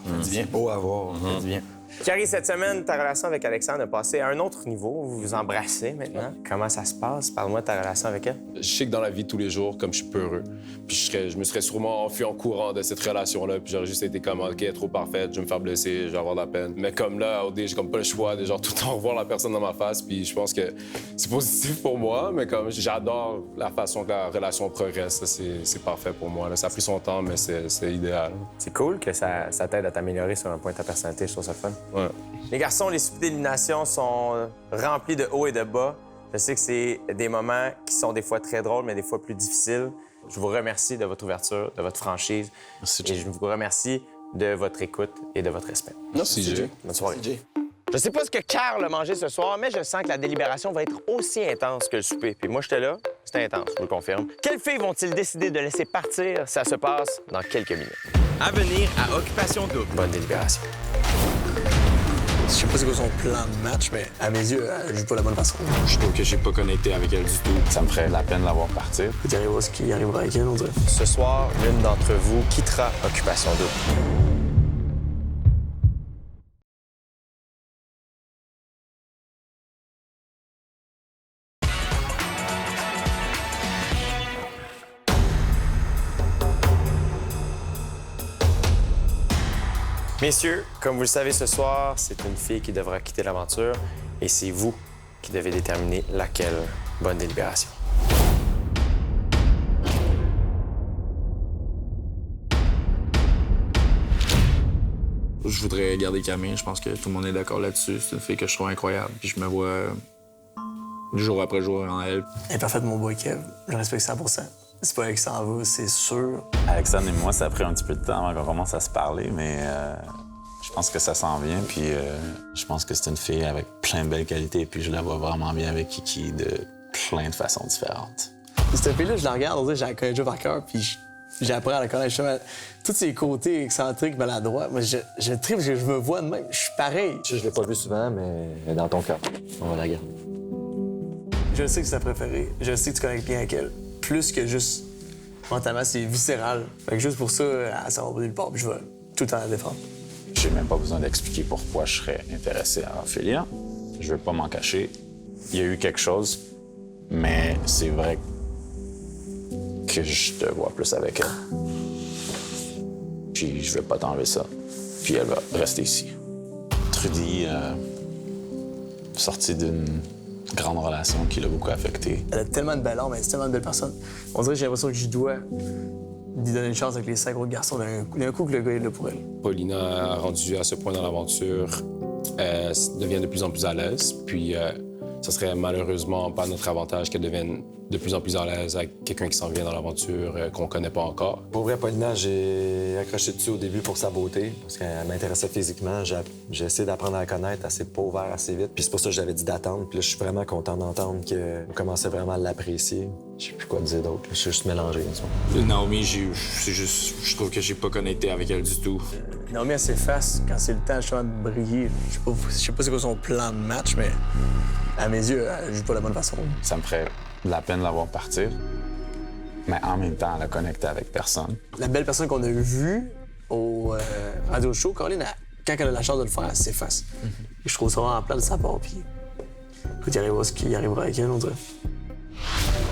Ça dit bien. Beau à voir. Ça dit bien. Carrie, cette semaine, ta relation avec Alexandre a passé à un autre niveau. Vous vous embrassez maintenant. Comment ça se passe? Parle-moi de ta relation avec elle. Je sais que dans la vie de tous les jours, comme je suis peureux, puis je me serais sûrement enfui en courant de cette relation-là, puis j'aurais juste été comme, OK, elle est trop parfaite, je vais me faire blesser, je vais avoir de la peine. Mais comme là, OD, j'ai comme pas le choix de genre tout le temps revoir la personne dans ma face, puis je pense que c'est positif pour moi, mais comme j'adore la façon que la relation progresse, là, c'est parfait pour moi. Là. Ça a pris son temps, mais c'est idéal. C'est cool que ça t'aide à t'améliorer sur un point de ta personnalité. Je trouve ça fun. Ouais. Les garçons, les soupers d'élimination sont remplis de hauts et de bas. Je sais que c'est des moments qui sont des fois très drôles, mais des fois plus difficiles. Je vous remercie de votre ouverture, de votre franchise. Merci, et je vous remercie de votre écoute et de votre respect. Merci, Jay. Bonne soirée. Je sais pas ce que Carl a mangé ce soir, mais je sens que la délibération va être aussi intense que le souper. Puis moi, j'étais là, c'était intense, je vous le confirme. Quelles filles vont-ils décider de laisser partir? Ça se passe dans quelques minutes. À venir à Occupation Double. Bonne délibération. Je sais pas c'est quoi son plan de match, mais à mes yeux, elle joue pas la bonne façon. Je trouve que j'ai pas connecté avec elle du tout. Ça me ferait la peine de la voir partir. Il arrivera ce qui arrivera avec elle, on dirait. Ce soir, l'une d'entre vous quittera Occupation Double. Messieurs, comme vous le savez ce soir, c'est une fille qui devra quitter l'aventure et c'est vous qui devez déterminer laquelle. Bonne délibération. Je voudrais garder Camille. Je pense que tout le monde est d'accord là-dessus. C'est une fille que je trouve incroyable. Puis je me vois jour après jour en elle. Elle est parfaite, mon boy Kev. Je respecte 100%. C'est pas elle qui s'en va, c'est sûr. Alexandre et moi, ça a pris un petit peu de temps avant qu'on commence à se parler, mais je pense que ça s'en vient. Puis je pense que c'est une fille avec plein de belles qualités. Puis je la vois vraiment bien avec Kiki de plein de façons différentes. Cette fille-là, je la regarde, on dirait que je la connais déjà par cœur, puis j'apprends à la connaître. Justement, tous ses côtés excentriques, maladroits. Moi, je tripe parce que je me vois de même. Je suis pareil. Je l'ai pas vu souvent, mais elle est dans ton cœur. On va la garder. Je sais que c'est ta préférée. Je sais que tu connais bien avec elle. Plus que juste mentalement, c'est viscéral. Fait que juste pour ça, ça va pas nulle part, puis je vais tout le temps la défendre. J'ai même pas besoin d'expliquer pourquoi je serais intéressé à Ophélia. Je veux pas m'en cacher. Il y a eu quelque chose, mais c'est vrai que je te vois plus avec elle. Puis je vais pas t'enlever ça. Puis elle va rester ici. Trudy, sortie d'une grande relation qui l'a beaucoup affectée. Elle a tellement de belle âme, elle est tellement de belle personne. On dirait que j'ai l'impression que je dois lui donner une chance avec les 5 autres garçons d'un coup que le gars est là pour elle. Paulina, rendue à ce point dans l'aventure, devient de plus en plus à l'aise. Puis, ça serait malheureusement pas notre avantage qu'elle devienne de plus en plus à l'aise avec quelqu'un qui s'en vient dans l'aventure, qu'on connaît pas encore. Pour vrai, Paulina, j'ai accroché dessus au début pour sa beauté, parce qu'elle m'intéressait physiquement. J'ai essayé d'apprendre à la connaître, elle s'est pas ouverte assez vite. Puis c'est pour ça que j'avais dit d'attendre. Puis là, je suis vraiment content d'entendre qu'on commençait vraiment à l'apprécier. Je sais plus quoi dire d'autre. Je suis juste mélangé. Naomi, je trouve que j'ai pas connecté avec elle du tout. Naomi, elle s'efface quand c'est le temps justement de briller. Je sais pas c'est quoi son plan de match, mais à mes yeux, elle joue pas de la bonne façon. Ça me ferait de la peine de la voir partir, mais en même temps, elle a connecté avec personne. La belle personne qu'on a vue au radio show, Caroline, quand elle a la chance de le faire, elle s'efface. Et je trouve ça vraiment plat de sa part. Puis, écoute, il arrivera ce qui arrivera avec elle, on dirait.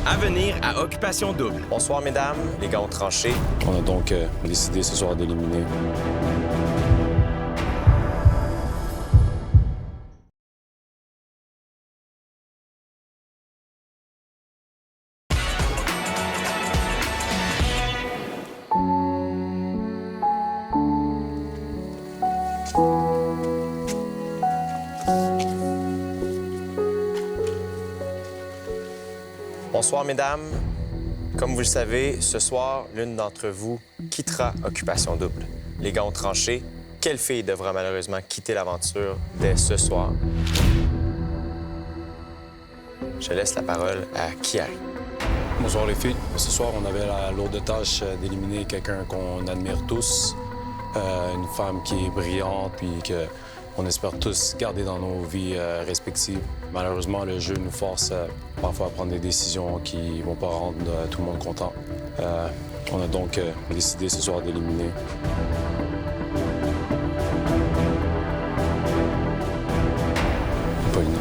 À venir à Occupation Double. Bonsoir, mesdames. Les gars ont tranché. On a donc décidé ce soir d'éliminer. Bonsoir, mesdames. Comme vous le savez, ce soir, l'une d'entre vous quittera Occupation Double. Les gars ont tranché. Quelle fille devra malheureusement quitter l'aventure dès ce soir? Je laisse la parole à Kiari. Bonsoir les filles. Ce soir, on avait la lourde tâche d'éliminer quelqu'un qu'on admire tous, une femme qui est brillante puis qu'on espère tous garder dans nos vies respectives. Malheureusement, le jeu nous force parfois à prendre des décisions qui vont pas rendre tout le monde content. On a donc décidé ce soir d'éliminer Paulina.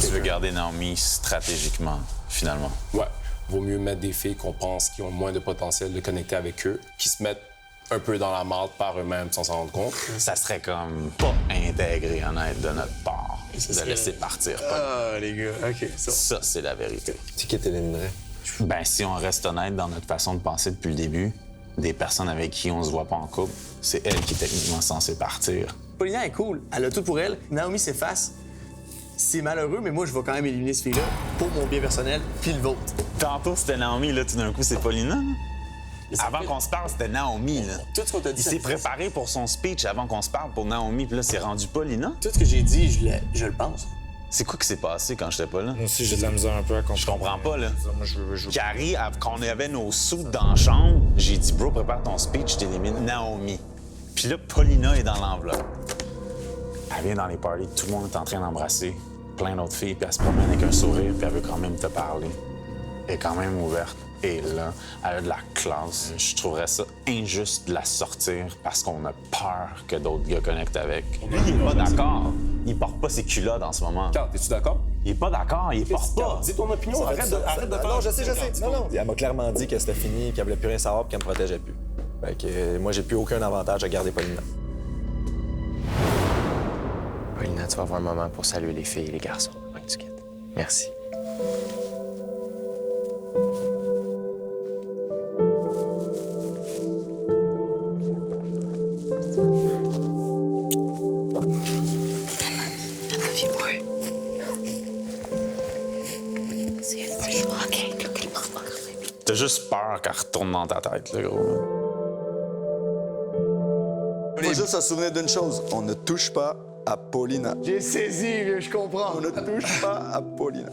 Tu veux garder Naomi stratégiquement, finalement. Ouais. Vaut mieux mettre des filles qu'on pense qui ont moins de potentiel de connecter avec eux, qui se mettent un peu dans la marde par eux-mêmes sans s'en rendre compte. Ça serait comme pas intégré, honnête, de notre part, de laisser partir. Ah, les gars, OK. Ça, c'est la vérité. C'est qui t'éliminerait? Ben, si on reste honnête dans notre façon de penser depuis le début, des personnes avec qui on se voit pas en couple, c'est elle qui est techniquement censée partir. Paulina est cool. Elle a tout pour elle. Naomi s'efface. C'est malheureux, mais moi, je vais quand même éliminer ce fille-là pour mon bien personnel puis le vôtre. Tantôt, c'était Naomi, là, tout d'un coup, c'est Paulina. Avant qu'on se parle, c'était Naomi, là. Tout ce qu'on t'a dit, Il s'est préparé pour son speech avant qu'on se parle pour Naomi, puis là, c'est rendu Paulina. Tout ce que j'ai dit, je le pense. C'est quoi qui s'est passé quand j'étais pas là? Moi aussi, j'ai de la misère un peu à comprendre. Je comprends pas, là. Moi, je veux... Carrie, quand on avait nos sous dans la chambre, j'ai dit, bro, prépare ton speech, je t'élimine Naomi. Puis là, Paulina est dans l'enveloppe. Elle vient dans les parties, tout le monde est en train d'embrasser plein d'autres filles, puis elle se promène avec un sourire, puis elle veut quand même te parler. Elle est quand même ouverte. Et là, elle a de la classe. Je trouverais ça injuste de la sortir parce qu'on a peur que d'autres gars connectent avec. Lui, il est pas d'accord. Il porte pas ses culottes en ce moment. Carl, es-tu d'accord? Il est pas d'accord, il porte pas. Dis ton opinion, arrête de faire... Non, je sais. Non. Elle m'a clairement dit que c'était fini, qu'elle voulait plus rien savoir, qu'elle me protégeait plus. Fait que moi, j'ai plus aucun avantage à garder Paulina. Paulina, tu vas avoir un moment pour saluer les filles et les garçons avant que tu quittes. Merci. T'as juste peur qu'elle retourne dans ta tête, le gros. Il faut juste se souvenir d'une chose, on ne touche pas à Paulina. J'ai saisi, je comprends. On ne touche pas à Paulina.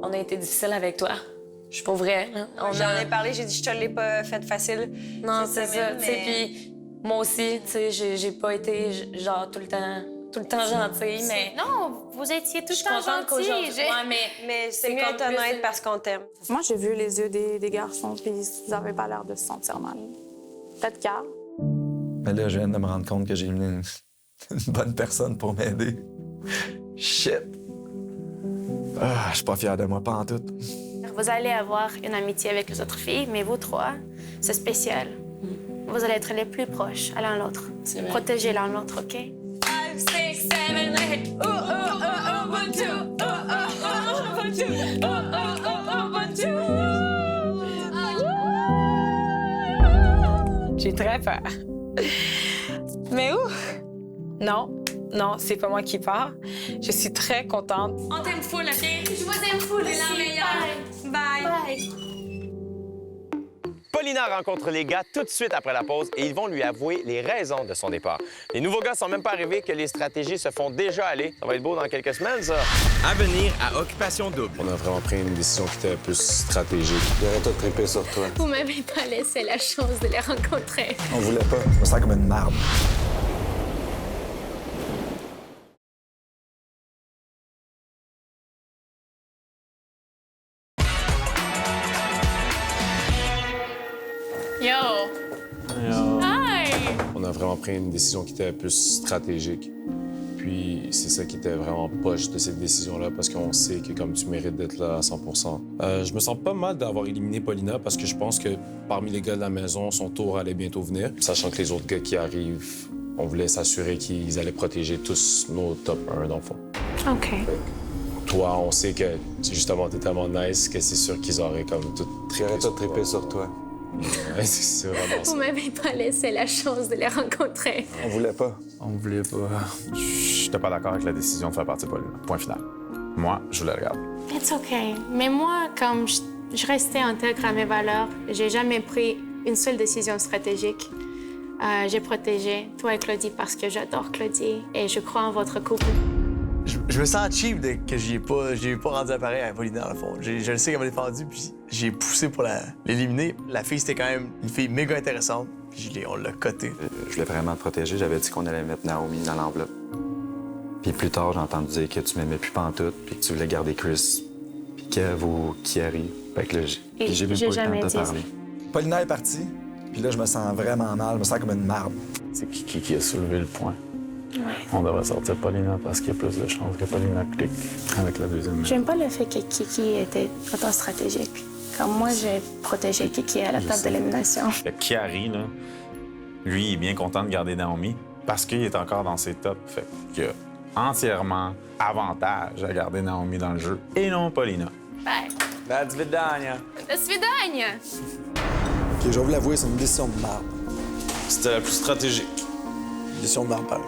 On a été difficile avec toi. Je suis pas vrai. J'en ai parlé, j'ai dit je te l'ai pas fait facile. Non, c'est ça. Tu sais, puis moi aussi, tu sais, j'ai pas été genre tout le temps gentille, mais Non, vous étiez tout je suis le temps contente gentille. qu'aujourd'hui. Ouais, Mais c'est mieux mieux en d'être honnête plus. parce qu'on t'aime. Moi, j'ai vu les yeux des garçons, puis ils avaient pas l'air de se sentir mal. Peut-être Carl. Mais là, je viens de me rendre compte que j'ai éliminé une bonne personne pour m'aider. Shit. Ah, je suis pas fier de moi, pas en tout. Vous allez avoir une amitié avec les autres filles, mais vous trois, c'est spécial. Vous allez être les plus proches à l'un l'autre. Protégez l'un l'autre, OK? 5, 6, 7, 8. Oh, oh, oh, oh, 1, 2. Oh, oh, oh, 1, 2. Oh, oh, oh, 1, 2. J'ai très peur. Mais où? Non, c'est pas moi qui pars. Je suis très contente. On t'aime full, OK? Je vous aime full, c'est la meilleure. Bye. Paulina rencontre les gars tout de suite après la pause et ils vont lui avouer les raisons de son départ. Les nouveaux gars sont même pas arrivés que les stratégies se font déjà aller. Ça va être beau dans quelques semaines, ça. À venir à Occupation Double. On a vraiment pris une décision qui était plus stratégique. J'aurais tout trippé sur toi. Vous m'avez pas laissé la chance de les rencontrer. On voulait pas. Je me sens comme une marde. Yo. Hi. On a vraiment pris une décision qui était plus stratégique. Puis c'est ça qui était vraiment poche de cette décision-là, parce qu'on sait que comme tu mérites d'être là à 100 Je me sens pas mal d'avoir éliminé Paulina, parce que je pense que parmi les gars de la maison, son tour allait bientôt venir. Sachant que les autres gars qui arrivent, on voulait s'assurer qu'ils allaient protéger tous nos top 1, dans le fond. OK. Toi, on sait que justement, t'es tellement nice que c'est sûr qu'ils auraient comme tout J'aurais tout trippé sur toi. Ouais, c'est vraiment ça. Vous m'avez pas laissé la chance de les rencontrer. On voulait pas. On voulait pas. J'étais pas d'accord avec la décision de faire partir Paulina. Point final. Moi, je voulais le garder. It's OK. Mais moi, comme je restais intègre à mes valeurs, j'ai jamais pris une seule décision stratégique. J'ai protégé toi et Claudie parce que j'adore Claudie et je crois en votre couple. Je me sens cheap que j'ai pas rendu appareil à Paulina, dans le fond. Je le sais qu'elle m'a défendu, puis j'ai poussé pour l'éliminer. La fille, c'était quand même une fille méga intéressante. Puis on l'a coté. Je voulais vraiment te protéger. J'avais dit qu'on allait mettre Naomi dans l'enveloppe. Puis plus tard, j'ai entendu dire que tu m'aimais plus pantoute, puis que tu voulais garder Chris, puis Kev ou Kiari. Fait que là, j'ai même pas eu le temps de te parler. Paulina est partie, puis là, je me sens vraiment mal. Je me sens comme une marde. C'est qui a soulevé le point. On devrait sortir Paulina parce qu'il y a plus de chances que Paulina clique avec la deuxième. J'aime pas le fait que Kiki était autant stratégique. Comme moi, j'ai protégé Kiki à la table d'élimination. Le Kiari, là, lui, il est bien content de garder Naomi parce qu'il est encore dans ses tops. Fait qu'il a entièrement avantage à garder Naomi dans le jeu et non Paulina. Bye. До свидания. До свидания. OK, je vais vous l'avouer, c'est une décision de marde. C'était la plus stratégique. Une décision de marde, pareil.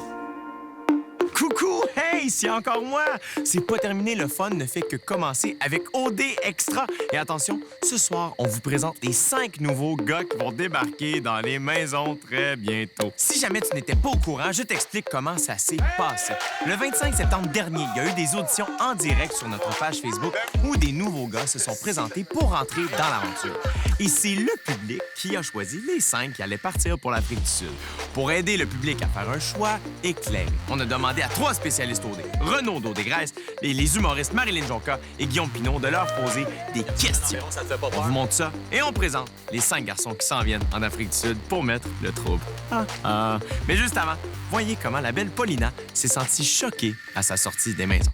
Coucou! Hey, c'est encore moi! C'est pas terminé, le fun ne fait que commencer avec OD Extra. Et attention, ce soir, on vous présente les 5 nouveaux gars qui vont débarquer dans les maisons très bientôt. Si jamais tu n'étais pas au courant, je t'explique comment ça s'est passé. Le 25 septembre dernier, il y a eu des auditions en direct sur notre page Facebook où des nouveaux gars se sont présentés pour entrer dans l'aventure. Et c'est le public qui a choisi les 5 qui allaient partir pour l'Afrique du Sud. Pour aider le public à faire un choix éclairé, on a demandé à 3 spécialistes OD, Renaud d'OD-Grèce, les humoristes Marilyn Jonca et Guillaume Pinot de leur poser des questions. On vous montre ça et on présente les 5 garçons qui s'en viennent en Afrique du Sud pour mettre le trouble. Mais juste avant, voyez comment la belle Paulina s'est sentie choquée à sa sortie des maisons.